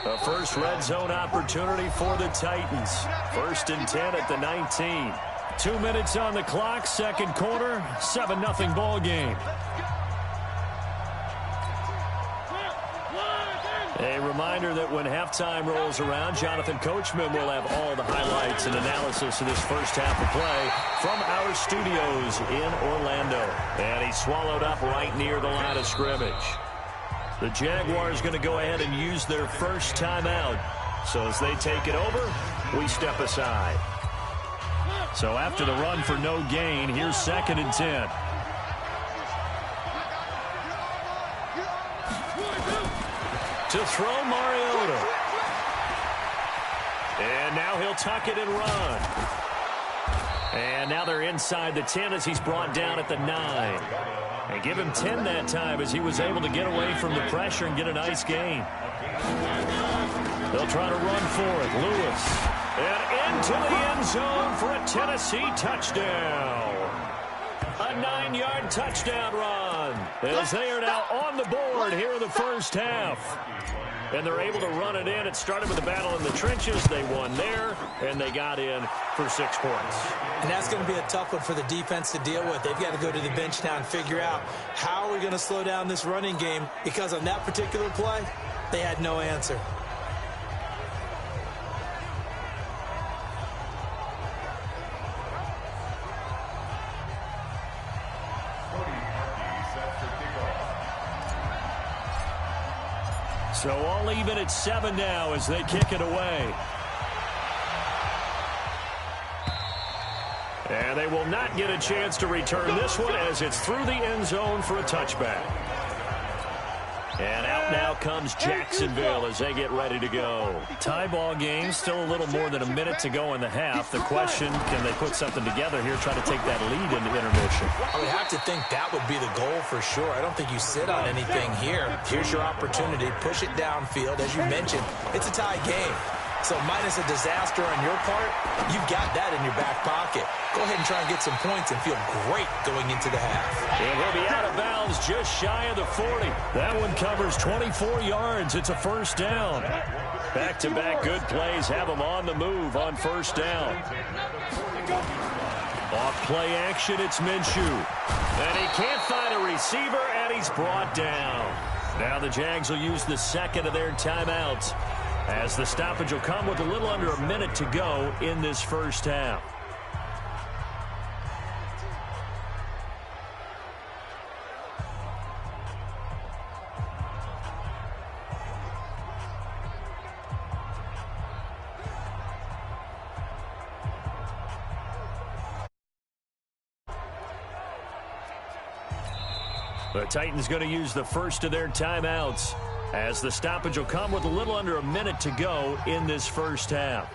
A first red zone opportunity for the Titans. 1st and 10 at the 19. 2 minutes on the clock, second quarter, 7-0 ball game. A reminder that when halftime rolls around, Jonathan Coachman will have all the highlights and analysis of this first half of play from our studios in Orlando. And he's swallowed up right near the line of scrimmage. The Jaguars going to go ahead and use their first timeout. So as they take it over, we step aside. So after the run for no gain, here's 2nd and 10. To throw Mariota. And now he'll tuck it and run. And now they're inside the 10 as he's brought down at the 9. And give him 10 that time as he was able to get away from the pressure and get a nice gain. They'll try to run for it. Lewis. And into the end zone for a Tennessee touchdown. A 9-yard touchdown run as they are now on the board here in the first half. And they're able to run it in. It started with a battle in the trenches. They won there, and they got in for 6 points. And that's going to be a tough one for the defense to deal with. They've got to go to the bench now and figure out how are we going to slow down this running game, because on that particular play, they had no answer. So all even at 7 now as they kick it away. And they will not get a chance to return this one as it's through the end zone for a touchback. And out now comes Jacksonville as they get ready to go. Tie ball game, still a little more than a minute to go in the half. The question, can they put something together here, try to take that lead into intermission? I would have to think that would be the goal for sure. I don't think you sit on anything here. Here's your opportunity. Push it downfield. As you mentioned, it's a tie game. So minus a disaster on your part, you've got that in your back pocket. Go ahead and try and get some points and feel great going into the half. It will be out of bounds just shy of the 40. That one covers 24 yards. It's a first down. Back-to-back good plays have them on the move on first down. Off play action, it's Minshew. And he can't find a receiver, and he's brought down. Now the Jags will use the second of their timeouts, as the stoppage will come with a little under a minute to go in this first half. The Titans going to use the first of their timeouts, as the stoppage will come with a little under a minute to go in this first half.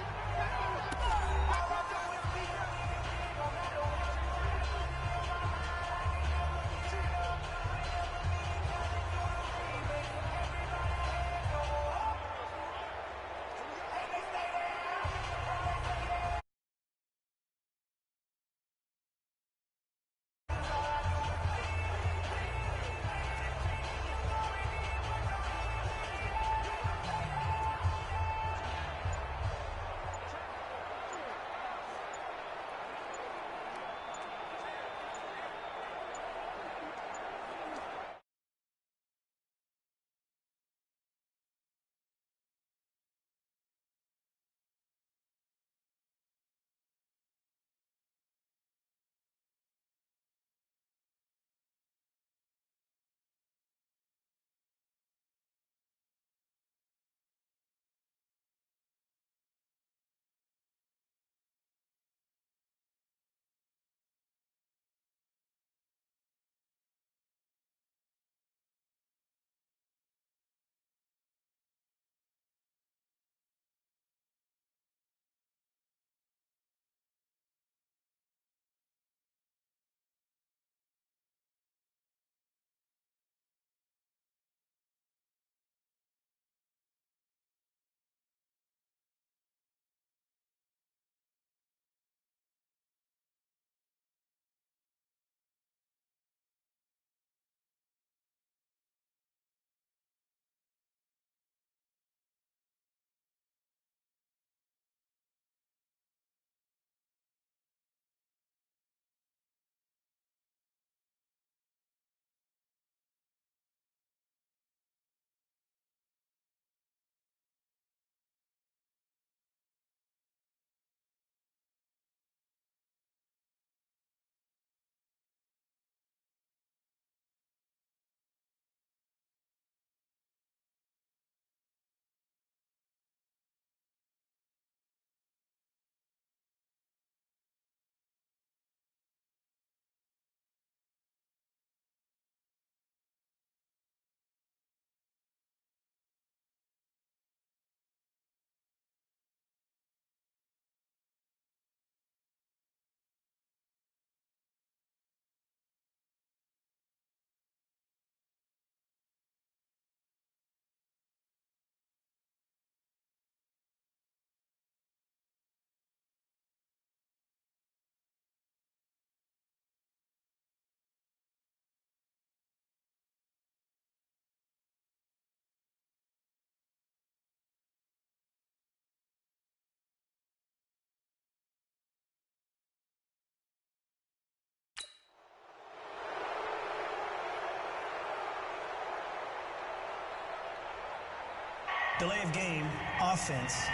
Delay of game, offense.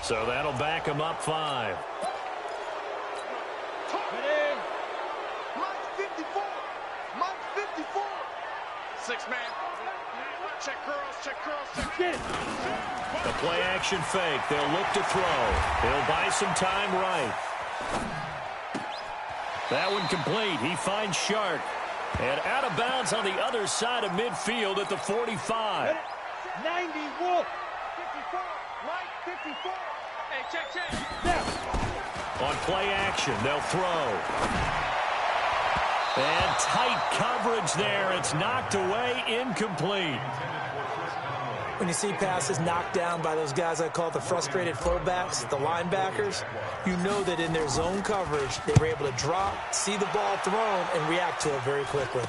So that'll back him up 5. Mike 54. Mike 54. 6-man. Check girls, check. The play action fake. They'll look to throw. He'll buy some time right. That one complete. He finds Shark. And out of bounds on the other side of midfield at the 45. 90, Wolf. 54. Mike 54. Hey, check. On play action, they'll throw. And tight coverage there. It's knocked away, incomplete. When you see passes knocked down by those guys I call the frustrated fullbacks, the linebackers, you know that in their zone coverage, they were able to drop, see the ball thrown, and react to it very quickly.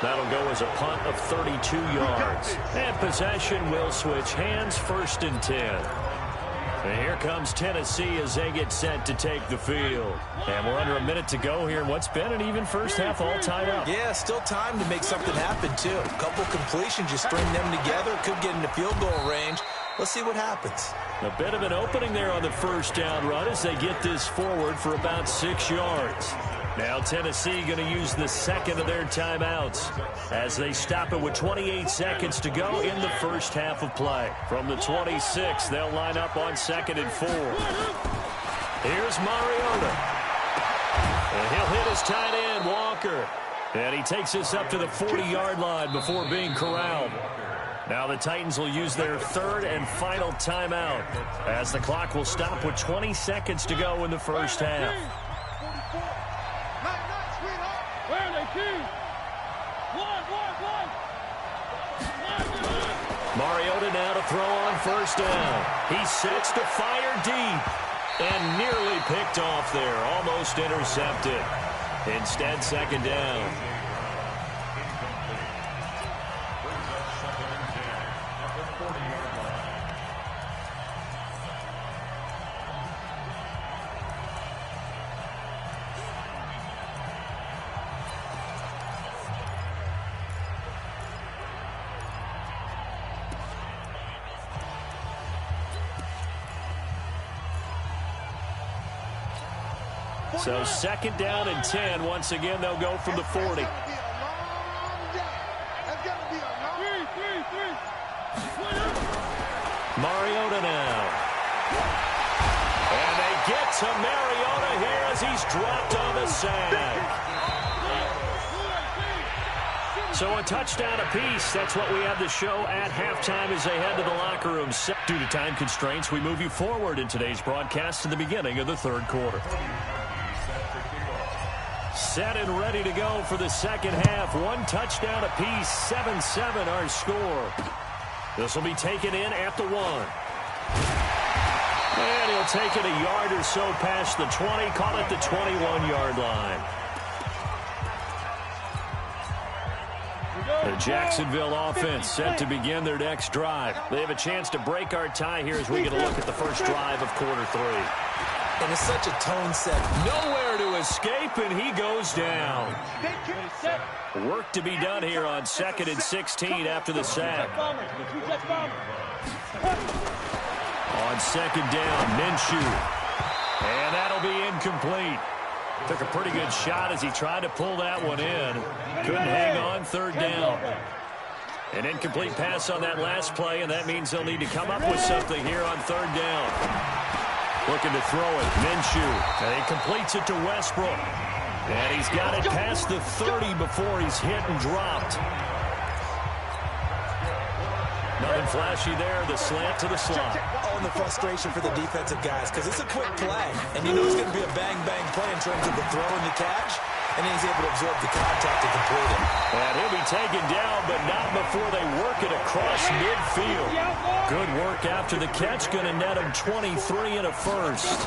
That'll go as a punt of 32 yards. And possession will switch hands, 1st and 10. And here comes Tennessee as they get set to take the field. And we're under a minute to go here in what's been an even first half, all tied up. Yeah, still time to make something happen, too. A couple completions, you string them together, could get into field goal range. Let's see what happens. A bit of an opening there on the first down run as they get this forward for about 6 yards. Now Tennessee going to use the second of their timeouts as they stop it with 28 seconds to go in the first half of play. From the 26, they'll line up on 2nd and 4. Here's Mariota. And he'll hit his tight end, Walker. And he takes this up to the 40-yard line before being corralled. Now the Titans will use their 3rd and final timeout as the clock will stop with 20 seconds to go in the first half. Mariota now to throw on 1st down. He sets to fire deep and nearly picked off there. Almost intercepted. Instead, 2nd down. So 2nd down and 10. Once again, they'll go from the 40. Mariota now. And they get to Mariota here as he's dropped on the sack. So a touchdown apiece. That's what we have the show at halftime as they head to the locker room. Due to time constraints, we move you forward in today's broadcast to the beginning of the 3rd quarter. Set and ready to go for the 2nd half. 1 touchdown apiece, 7-7 our score. This will be taken in at the 1. And he'll take it a yard or so past the 20, call it the 21-yard line. The Jacksonville offense set to begin their next drive. They have a chance to break our tie here as we get a look at the first drive of quarter 3. And it's such a tone set. Nowhere to escape, and he goes down. Work to be done here on 2nd and 16 after the sack. On 2nd down, Minshew. And that'll be incomplete. Took a pretty good shot as he tried to pull that one in. Couldn't hang on, 3rd down. An incomplete pass on that last play, and that means they'll need to come up with something here on 3rd down. Looking to throw it, Minshew. And he completes it to Westbrook. And he's got it past the 30 before he's hit and dropped. Nothing flashy there, the slant to the slot. Oh, and the frustration for the defensive guys, because it's a quick play. And you know it's going to be a bang-bang play in terms of the throw and the catch. And then he's able to absorb the contact to complete it. And he'll be taken down, but not before they work it across midfield. Good work after the catch. Going to net him 23 and a first.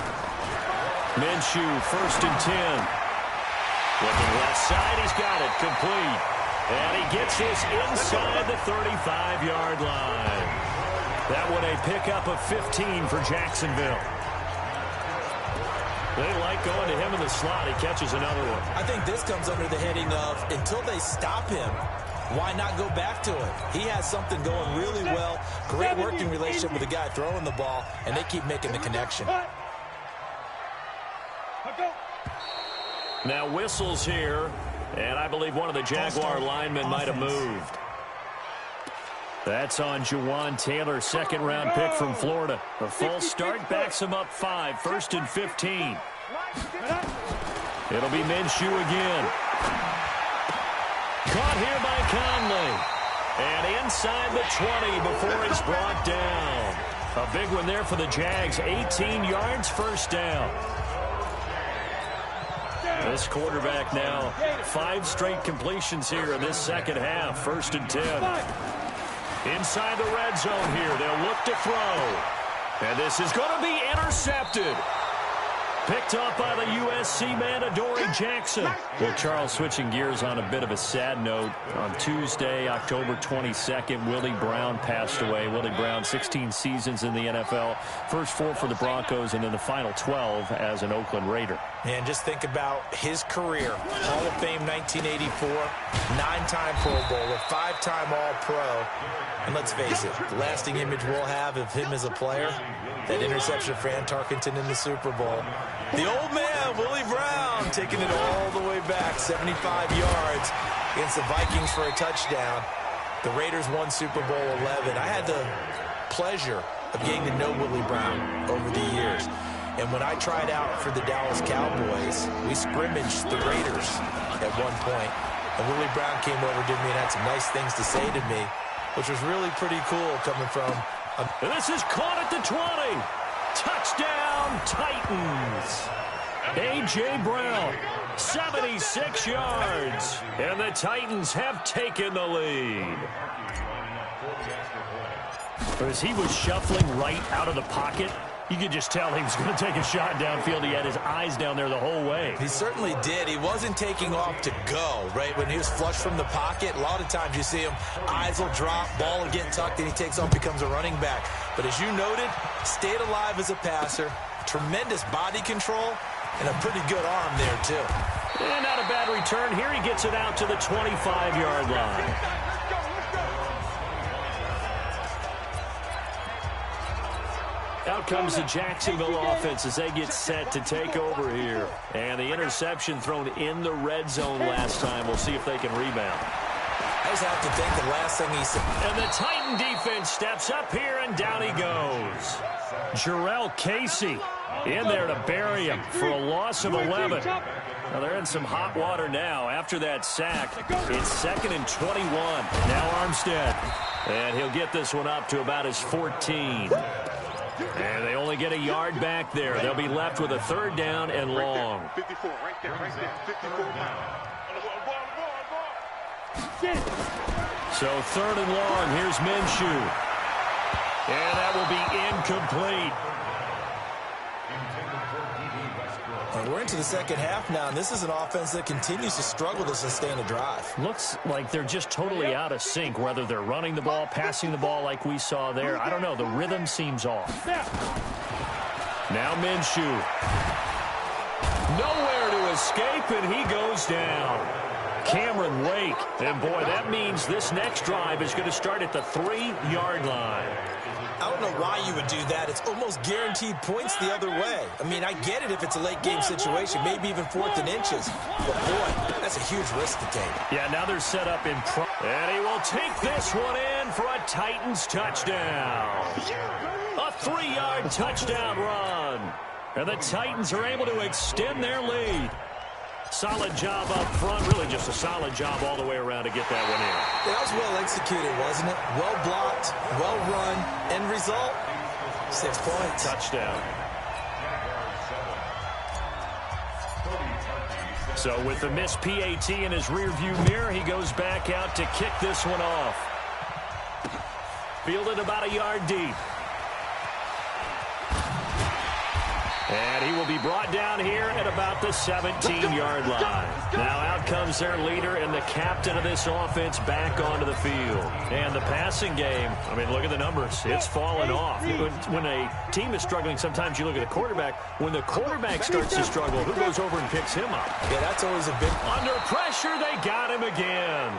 Minshew, 1st and 10. Looking left side, he's got it complete. And he gets this inside the 35-yard line. That one a pickup of 15 for Jacksonville. They like going to him in the slot. He catches another one. I think this comes under the heading of until they stop him, why not go back to it? He has something going really well. Great working relationship with the guy throwing the ball, and they keep making the connection. Now whistles here, and I believe one of the Jaguar linemen might have moved. That's on Jawan Taylor, 2nd-round pick from Florida. A false start backs him up 5, 1st and 15. It'll be Minshew again. Caught here by Conley. And inside the 20 before he's brought down. A big one there for the Jags. 18 yards, first down. This quarterback now, 5 straight completions here in this second half. 1st and 10. Inside the red zone here. They'll look to throw. And this is going to be intercepted. Picked up by the USC man, Adoree Jackson. Well, Charles, switching gears on a bit of a sad note. On Tuesday, October 22nd, Willie Brown passed away. Willie Brown, 16 seasons in the NFL. First 4 for the Broncos, and then the final 12 as an Oakland Raider. And just think about his career. Hall of Fame 1984, 9-time Pro Bowler, 5-time All-Pro. And let's face it, the lasting image we'll have of him as a player, that interception for Fran Tarkenton in the Super Bowl. The old man, Willie Brown, taking it all the way back, 75 yards against the Vikings for a touchdown. The Raiders won Super Bowl 11. I had the pleasure of getting to know Willie Brown over the years. And when I tried out for the Dallas Cowboys, we scrimmaged the Raiders at one point. And Willie Brown came over to me and had some nice things to say to me, which was really pretty cool coming from... And this is caught at the 20. Touchdown, Titans. A.J. Brown, 76 yards. And the Titans have taken the lead. As he was shuffling right out of the pocket, you could just tell he was going to take a shot downfield. He had his eyes down there the whole way. He certainly did. He wasn't taking off to go, right? When he was flush from the pocket, a lot of times you see him, eyes will drop, ball will get tucked, and he takes off, becomes a running back. But as you noted, stayed alive as a passer, tremendous body control, and a pretty good arm there, too. And not a bad return. Here he gets it out to the 25-yard line. Out comes the Jacksonville offense as they get set to take over here. And the interception thrown in the red zone last time. We'll see if they can rebound. I just have to think the last thing he said. And the Titan defense steps up here, and down he goes. Jarrell Casey in there to bury him for a loss of 11. Now they're in some hot water now after that sack. It's 2nd and 21. Now Armstead. And he'll get this one up to about his 14. And they only get a yard back there. They'll be left with a 3rd down and long. 54, right there, 54 pounds. So 3rd and long. Here's Minshew. And that will be incomplete. We're into the second half now, and this is an offense that continues to struggle to sustain a drive. Looks like they're just totally out of sync, whether they're running the ball, passing the ball like we saw there. I don't know. The rhythm seems off. Now Minshew. Nowhere to escape, and he goes down. Cameron Wake. And, boy, that means this next drive is going to start at the 3-yard line. I don't know why you would do that. It's almost guaranteed points the other way. I mean, I get it if it's a late-game situation, maybe even 4th and inches. But, boy, that's a huge risk to take. Yeah, now they're set up in front. And he will take this one in for a Titans touchdown. A 3-yard touchdown run. And the Titans are able to extend their lead. Solid job up front. Really just a solid job all the way around to get that one in. That was well executed, wasn't it? Well blocked, well run. End result, 6 points. Touchdown. So with the missed PAT in his rearview mirror, he goes back out to kick this one off. Fielded about a yard deep. And he will be brought down here at about the 17-yard line. Now out comes their leader and the captain of this offense back onto the field. And the passing game, I mean, look at the numbers. It's fallen off. When a team is struggling, sometimes you look at the quarterback. When the quarterback starts to struggle, who goes over and picks him up? Yeah, that's always a big... Under pressure, they got him again.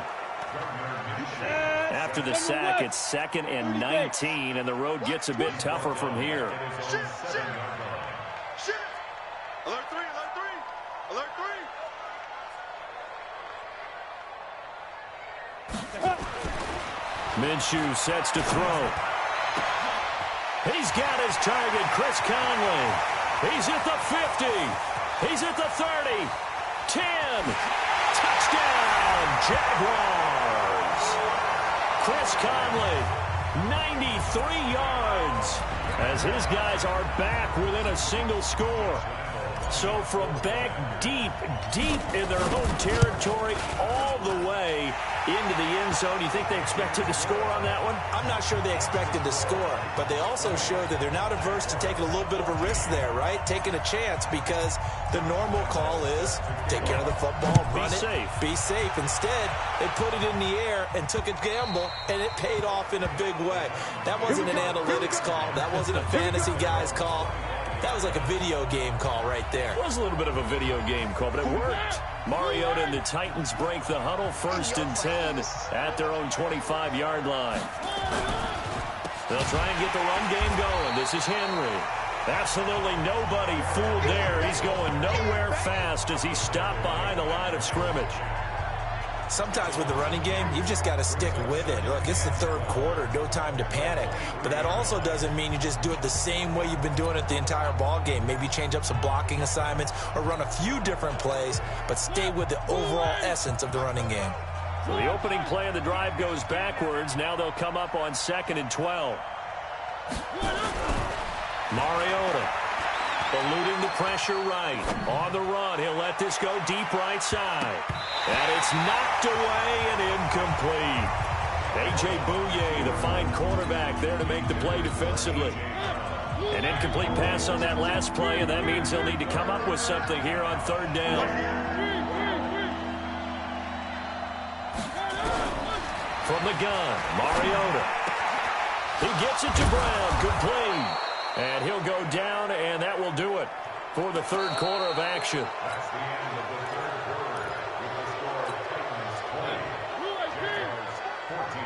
After the sack, it's 2nd and 19, and the road gets a bit tougher from here. Alert 3, alert 3, alert 3. Minshew sets to throw. He's got his target, Chris Conley. He's at the 50. He's at the 30. 10. Touchdown, Jaguars. Chris Conley 93 yards as his guys are back within a single score. So from back deep in their home territory all the way into the end zone, you think they expected to score on that one? I'm not sure they expected to score, but they also showed that they're not averse to taking a little bit of a risk there, right? Taking a chance, because the normal call is take care of the football, run it, be safe. Instead, they put it in the air and took a gamble, and it paid off in a big way. That wasn't an analytics call. That wasn't a fantasy guy's call. That was like a video game call right there. It was a little bit of a video game call, but it worked. Mariota and the Titans break the huddle, 1st and 10 at their own 25-yard line. They'll try and get the run game going. This is Henry. Absolutely nobody fooled there. He's going nowhere fast as he's stopped behind the line of scrimmage. Sometimes with the running game, you've just got to stick with it. Look, it's the 3rd quarter, no time to panic. But that also doesn't mean you just do it the same way you've been doing it the entire ball game. Maybe change up some blocking assignments or run a few different plays, but stay with the overall essence of the running game. So the opening play of the drive goes backwards. Now they'll come up on 2nd and 12. Mariota eluding the pressure right. On the run, he'll let this go deep right side. And it's knocked away and incomplete. A.J. Bouye, the fine cornerback, there to make the play defensively. An incomplete pass on that last play, and that means they'll need to come up with something here on 3rd down. From the gun, Mariota. He gets it to Brown, complete. And he'll go down, and that will do it for the 3rd quarter of action. That's the end of the 3rd quarter. With the score, Titans 20, Jaguars 14.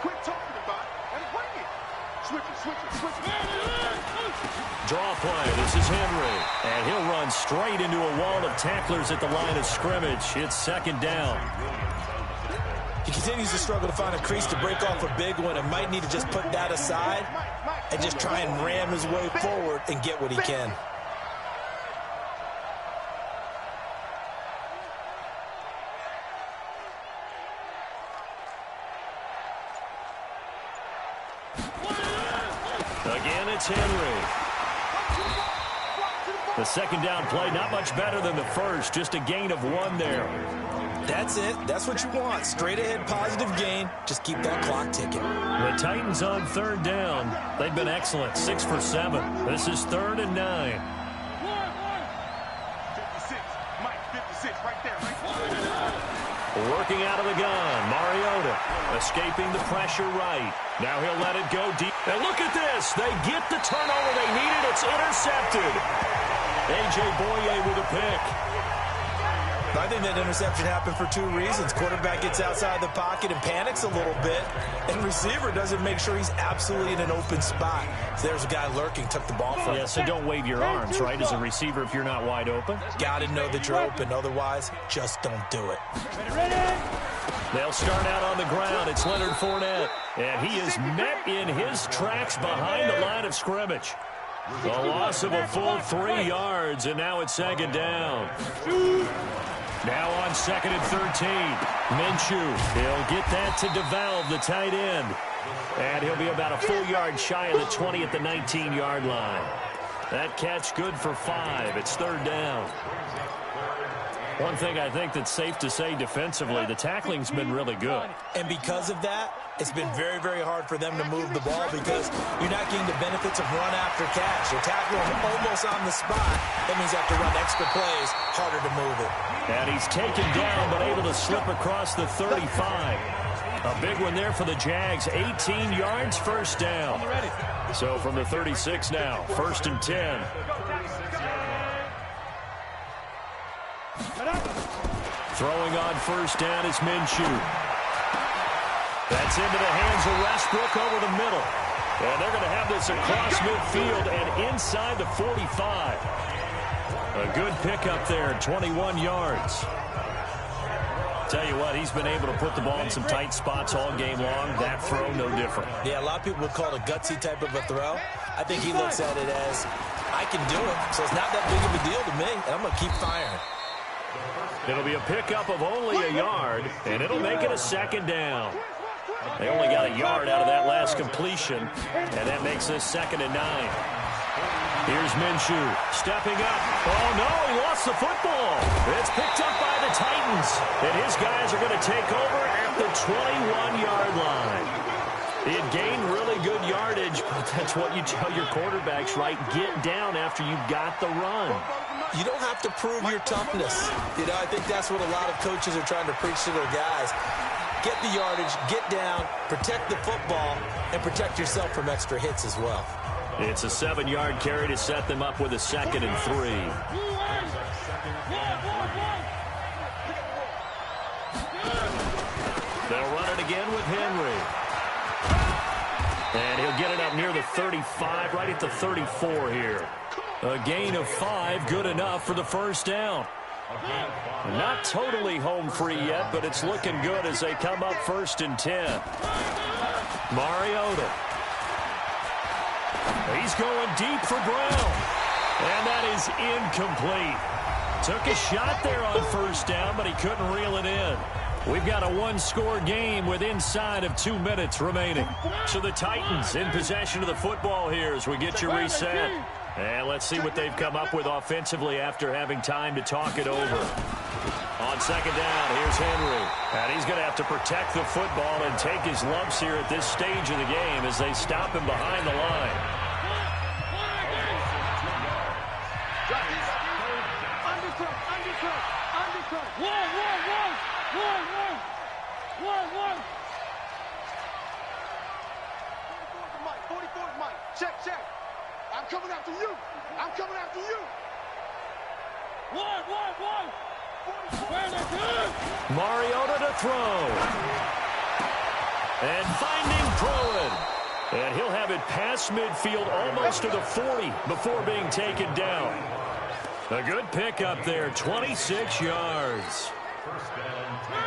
Quit talking about it and bring it. Switch it. Draw play. This is Henry. And he'll run straight into a wall of tacklers at the line of scrimmage. It's 2nd down. He continues to struggle to find a crease to break off a big one and might need to just put that aside and just try and ram his way forward and get what he can. Again, it's Henry. The 2nd down play, not much better than the first, just a gain of 1 there. That's it. That's what you want. Straight ahead, positive gain. Just keep that clock ticking. The Titans on 3rd down. They've been excellent, 6 for 7. This is 3rd and 9. 56, Mike, 56, right there. Working out of the gun, Mariota escaping the pressure right. Now he'll let it go deep. And look at this. They get the turnover they needed. It's intercepted. A.J. Bouye with a pick. I think that interception happened for 2 reasons. Quarterback gets outside the pocket and panics a little bit, and receiver doesn't make sure he's absolutely in an open spot. So there's a guy lurking, took the ball from him. Yeah, so don't wave your arms, right, as a receiver if you're not wide open. Got to know that you're open. Otherwise, just don't do it. They'll start out on the ground. It's Leonard Fournette, and he is met in his tracks behind the line of scrimmage. A loss of a full 3 yards, and now it's 2nd down. Now on 2nd and 13. Minshew, he'll get that to DeValve, the tight end. And he'll be about a full yard shy of the 20 at the 19-yard line. That catch good for 5. It's 3rd down. One thing I think that's safe to say defensively, the tackling's been really good. And because of that, it's been very, very hard for them to move the ball because you're not getting the benefits of run after catch. You're tackling almost on the spot. That means you have to run extra plays, harder to move it. And he's taken down but able to slip across the 35. A big one there for the Jags. 18 yards, 1st down. So from the 36 now, 1st and 10. Throwing on 1st down is Minshew. That's into the hands of Westbrook over the middle. And they're going to have this across midfield and inside the 45. A good pickup there, 21 yards. Tell you what, he's been able to put the ball in some tight spots all game long. That throw, no different. Yeah, a lot of people would call it a gutsy type of a throw. I think he looks at it as, I can do it, so it's not that big of a deal to me, and I'm going to keep firing. It'll be a pickup of only a yard, and it'll make it a 2nd down. They only got a yard out of that last completion, and that makes this 2nd and 9. Here's Minshew stepping up. Oh, no, he lost the football. It's picked up by the Titans, and his guys are going to take over at the 21-yard line. He had gained really good yardage, but that's what you tell your quarterbacks, right? Get down after you've got the run. You don't have to prove your toughness. You know, I think that's what a lot of coaches are trying to preach to their guys. Get the yardage, get down, protect the football, and protect yourself from extra hits as well. It's a 7-yard carry to set them up with a 2nd and 3. They'll run it again with Henry. And he'll get it up near the 35, right at the 34 here. A gain of 5, good enough for the first down. Not totally home free yet, but it's looking good as they come up 1st and 10. Mariota. He's going deep for Brown. And that is incomplete. Took a shot there on 1st down, but he couldn't reel it in. We've got a 1-score game with inside of 2 minutes remaining. So the Titans in possession of the football here as we get you reset. And let's see what they've come up with offensively after having time to talk it over. On 2nd down, here's Henry. And he's going to have to protect the football and take his lumps here at this stage of the game as they stop him behind the line. Check. I'm coming after you. I'm coming after you. One. Mariota to throw. And finding Pruitt. And he'll have it past midfield almost to the 40 before being taken down. A good pickup there, 26 yards. First down, 10.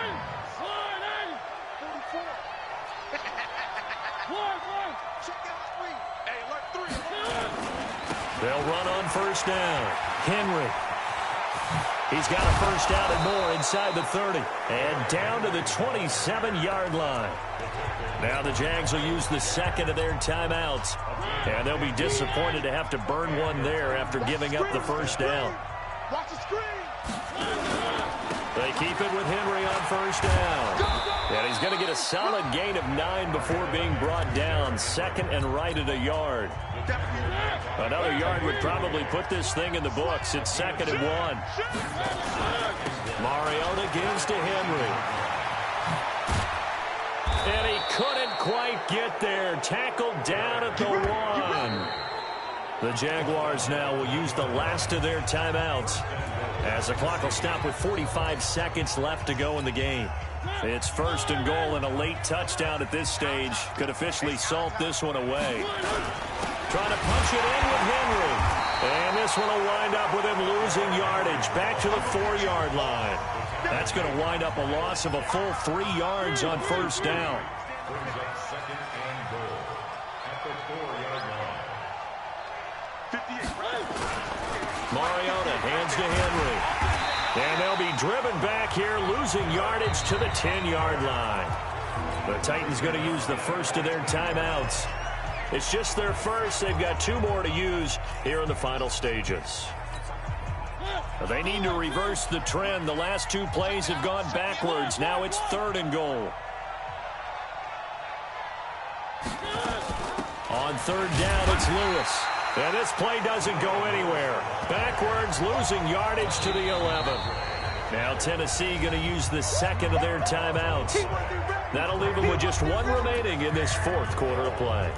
They'll run on 1st down. Henry. He's got a 1st down and more inside the 30. And down to the 27-yard line. Now the Jags will use the 2nd of their timeouts. And they'll be disappointed to have to burn one there after giving up the 1st down. Watch the screen. They keep it with Henry on 1st down. And he's going to get a solid gain of 9 before being brought down. 2nd and right at a yard. Another yard would probably put this thing in the books. It's 2nd and 1. Mariota gives to Henry. And he couldn't quite get there. Tackled down at the 1. The Jaguars now will use the last of their timeouts as the clock will stop with 45 seconds left to go in the game. It's 1st and goal, and a late touchdown at this stage could officially salt this one away. Trying to punch it in with Henry. And this one will wind up with him losing yardage back to the 4-yard line. That's going to wind up a loss of a full 3 yards on 1st down. brings up 2nd and goal at the 4-yard line. 58. Mariota hands to Henry. And they'll be driven back here, losing yardage to the 10-yard line. The Titans going to use the 1st of their timeouts. It's just their first. They've got 2 more to use here in the final stages. They need to reverse the trend. The last 2 plays have gone backwards. Now it's 3rd and goal. On 3rd down, it's Lewis. And this play doesn't go anywhere. Backwards, losing yardage to the 11. Now Tennessee going to use the 2nd of their timeouts. That'll leave them with just 1 remaining in this 4th quarter of play.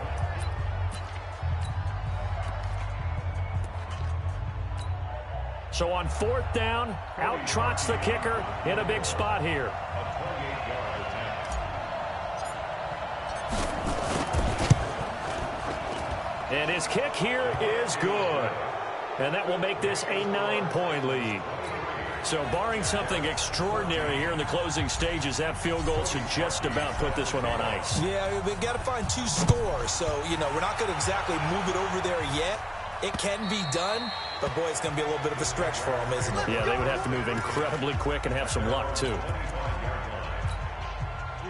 So on 4th down, out trots the kicker in a big spot here. And his kick here is good. And that will make this a 9-point lead. So barring something extraordinary here in the closing stages, that field goal should just about put this one on ice. Yeah, we've got to find 2 scores. So, we're not going to exactly move it over there yet. It can be done, but, boy, it's going to be a little bit of a stretch for them, isn't it? Yeah, they would have to move incredibly quick and have some luck, too. You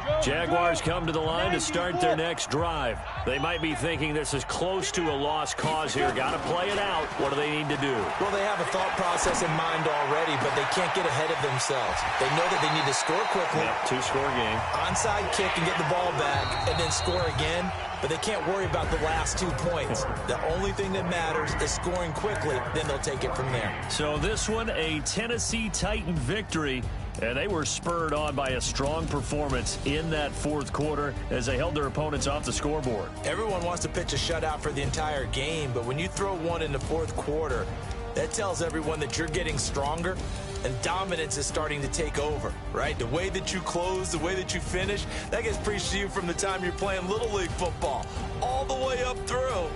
go. Jaguars come to the line to start their next drive. They might be thinking this is close to a lost cause here. Got to play it out. What do they need to do? Well, they have a thought process in mind already, but they can't get ahead of themselves. They know that they need to score quickly. Yep, two-score game. Onside kick and get the ball back and then score again. But they can't worry about the last 2 points. The only thing that matters is scoring quickly. Then they'll take it from there. So this one, a Tennessee Titan victory. And they were spurred on by a strong performance in that fourth quarter as they held their opponents off the scoreboard. Everyone wants to pitch a shutout for the entire game, but when you throw one in the fourth quarter, that tells everyone that you're getting stronger and dominance is starting to take over, right? The way that you close, the way that you finish, that gets preached to you from the time you're playing Little League football all the way up through.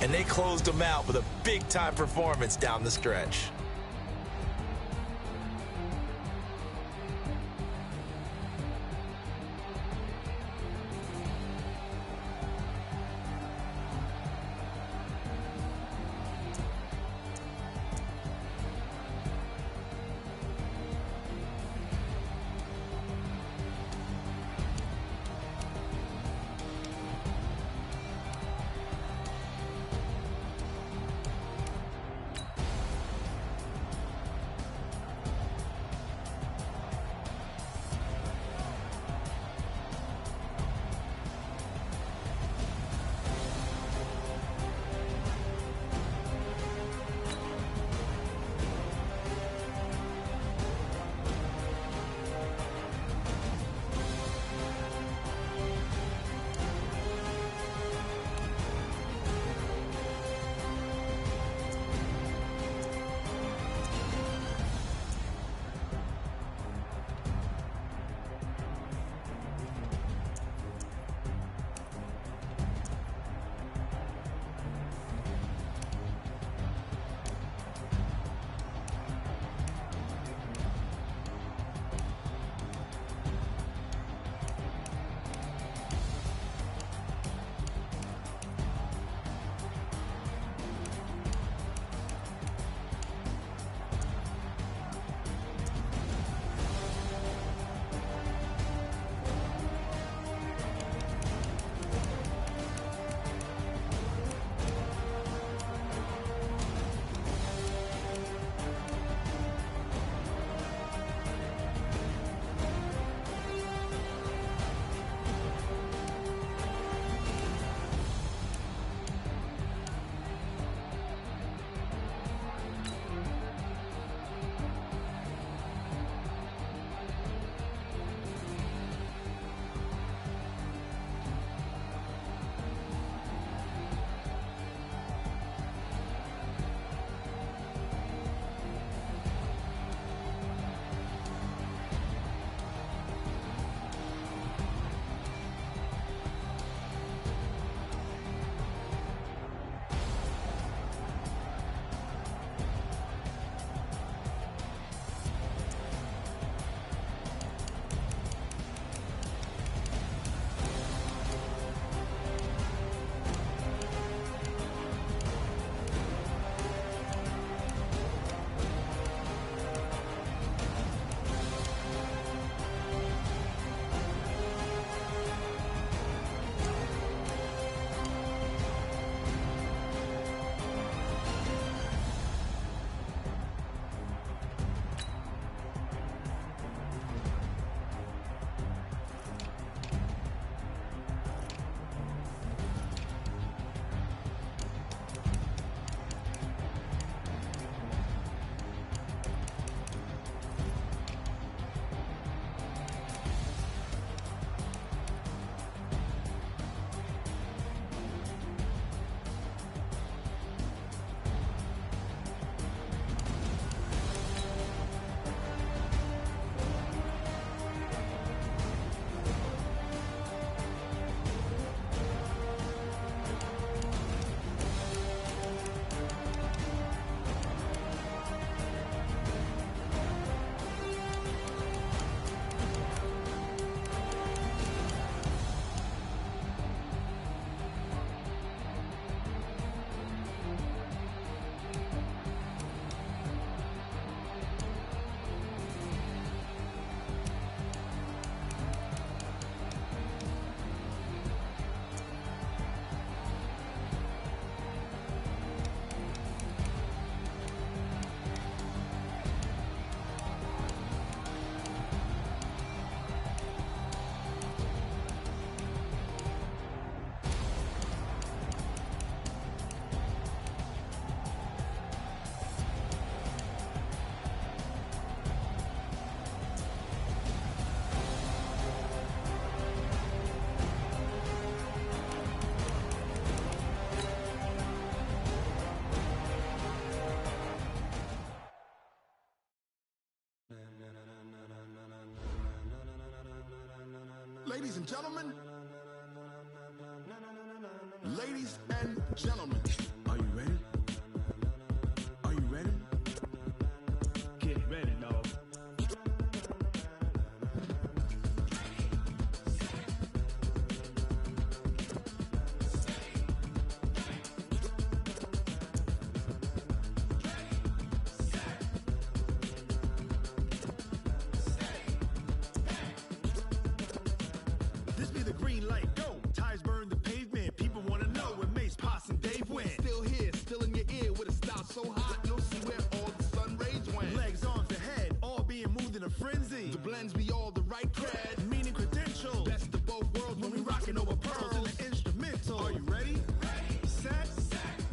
And they closed them out with a big-time performance down the stretch. ladies and gentlemen. Ladies and gentlemen. Are you ready? Are you ready? Get ready, dog. This be the green light, go. Tires burn the pavement. People want to know where Mace, Poss, and Dave went. Still here, still in your ear with a style so hot, you'll see where all the sun rays went. Legs, arms, the head, all being moved in a frenzy. The blends be all the right cred, meaning credentials. Best of both worlds when we rockin' over pearls in the instrumental. Are you ready? Set,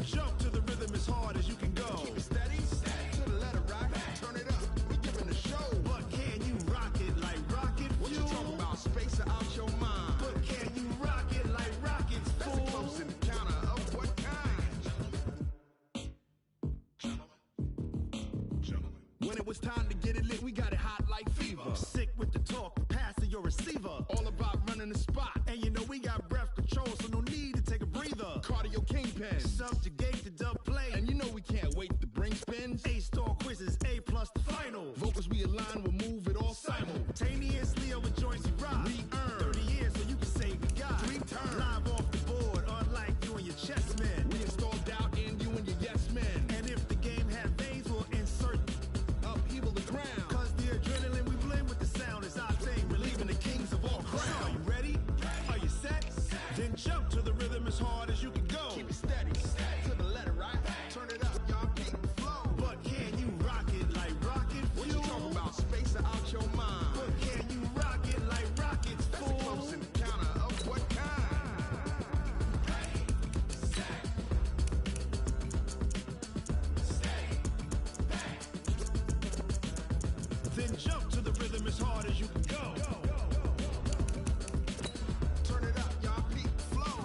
jump to the rhythm as hard as you can go. Keep it steady, to the letter right. Turn it up, we giving the show. But can you rock it like rocket fuel? What you talking about? Space or out your mind? But can you rock it like rockets, fool? That's a close encounter of what kind? Gentlemen. When it was time to get it lit, we got it hot like fever. Sick with the talk, pass to your receiver. All about running the spot. And you know we got breath control, so no need to take a breather. Cardio kingpin, subjugate the dub play. And you know we can't wait to bring spins. A-star quizzes, A+ the final. Vocals we align, we'll move it all simultaneously over joints we rock. We earn 30 years so you can say we got 3 turns. Live off the board, unlike you and your chess men. We install doubt in you and your yes men. And if the game had veins, we'll insert upheaval the ground. Cause the adrenaline we blend with the sound is our thing, relieving the kings of all crowns. So are you ready? Are you set? Then jump to the rhythm as hard as you can go. Keep it steady, to the letter right. Turn it up, y'all keep the flow. But can you rock it like rocket fuel? What you talking about? Space or out your mind? But can you rock it like rockets, fool? That's a close encounter of what kind? Then jump to the rhythm as hard as you can go. Turn it up, y'all keep the flow.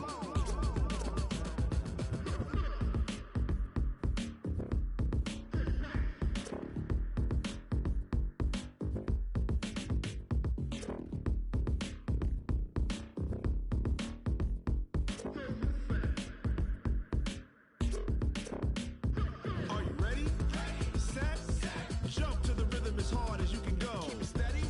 Are you ready? Set, jump to the rhythm as hard as you can go. Keep it steady,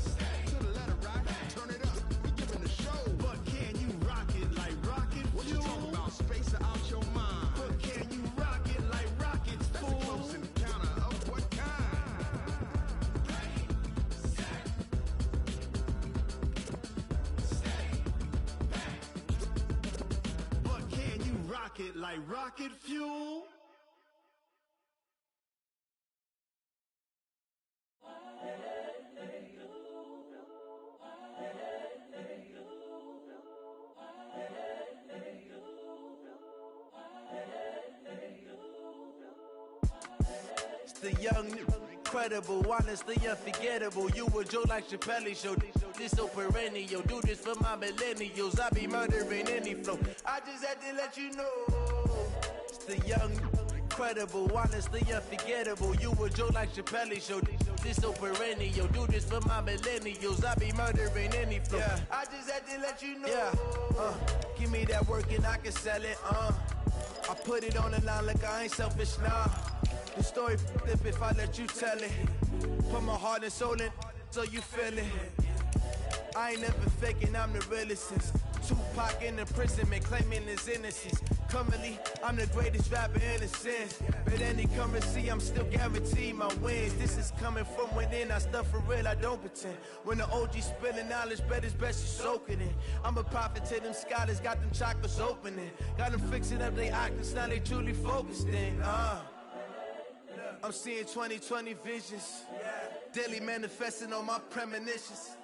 to the letter right. Turn it up, we giving the show. But can you rock it like rocket fuel? What you talking about? Space or out your mind? But can you rock it like rockets, fool? That's a close encounter of what kind? But can you rock it like rocket fuel? It's the young, incredible, honestly unforgettable. You a Joe like Chappelle show. This so perennial. Do this for my millennials. I be murdering any flow. I just had to let you know. It's the young, incredible, honestly unforgettable. You a Joe like Chappelle show. This so perennial. Do this for my millennials. I be murdering any flow. Yeah. I just had to let you know. Yeah. Give me that work and I can sell it. I put it on the line like I ain't selfish, nah. The story flip if I let you tell it. Put my heart and soul in so you feel it. I ain't never faking, I'm the realest since Tupac in imprisonment, claiming his innocence. Currently, I'm the greatest rapper in a sense. But any currency, I'm still guaranteed my wins. This is coming from within, I stuff for real, I don't pretend. When the OG spilling knowledge, bet it's best you soak it in. I'm a prophet to them scholars, got them chakras opening. Got them fixing up they octaves, now they truly focused in. I'm seeing 2020 visions. Daily manifesting on my premonitions.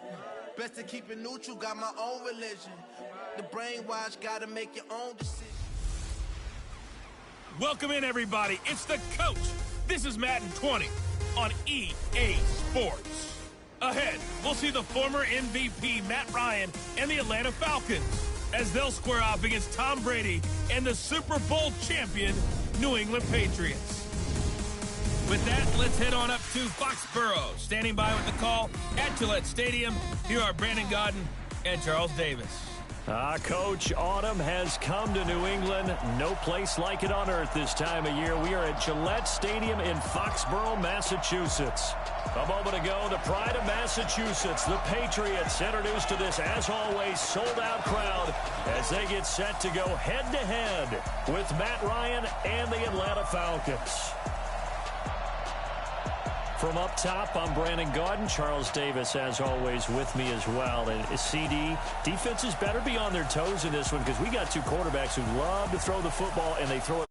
Best to keep it neutral, got my own religion. The brainwash, gotta make your own decision. Welcome in, everybody. It's the coach. This is Madden 20 on EA Sports. Ahead, we'll see the former MVP Matt Ryan and the Atlanta Falcons as they'll square off against Tom Brady and the Super Bowl champion New England Patriots. With that, let's head on up to Foxborough. Standing by with the call at Gillette Stadium, here are Brandon Godden and Charles Davis. Coach, autumn has come to New England. No place like it on earth this time of year. We are at Gillette Stadium in Foxborough, Massachusetts. A moment ago, the pride of Massachusetts, the Patriots, introduced to this, as always, sold-out crowd as they get set to go head-to-head with Matt Ryan and the Atlanta Falcons. From up top, I'm Brandon Gaudin. Charles Davis, as always, with me as well. And CD, defenses better be on their toes in this one because we got two quarterbacks who love to throw the football, and they throw it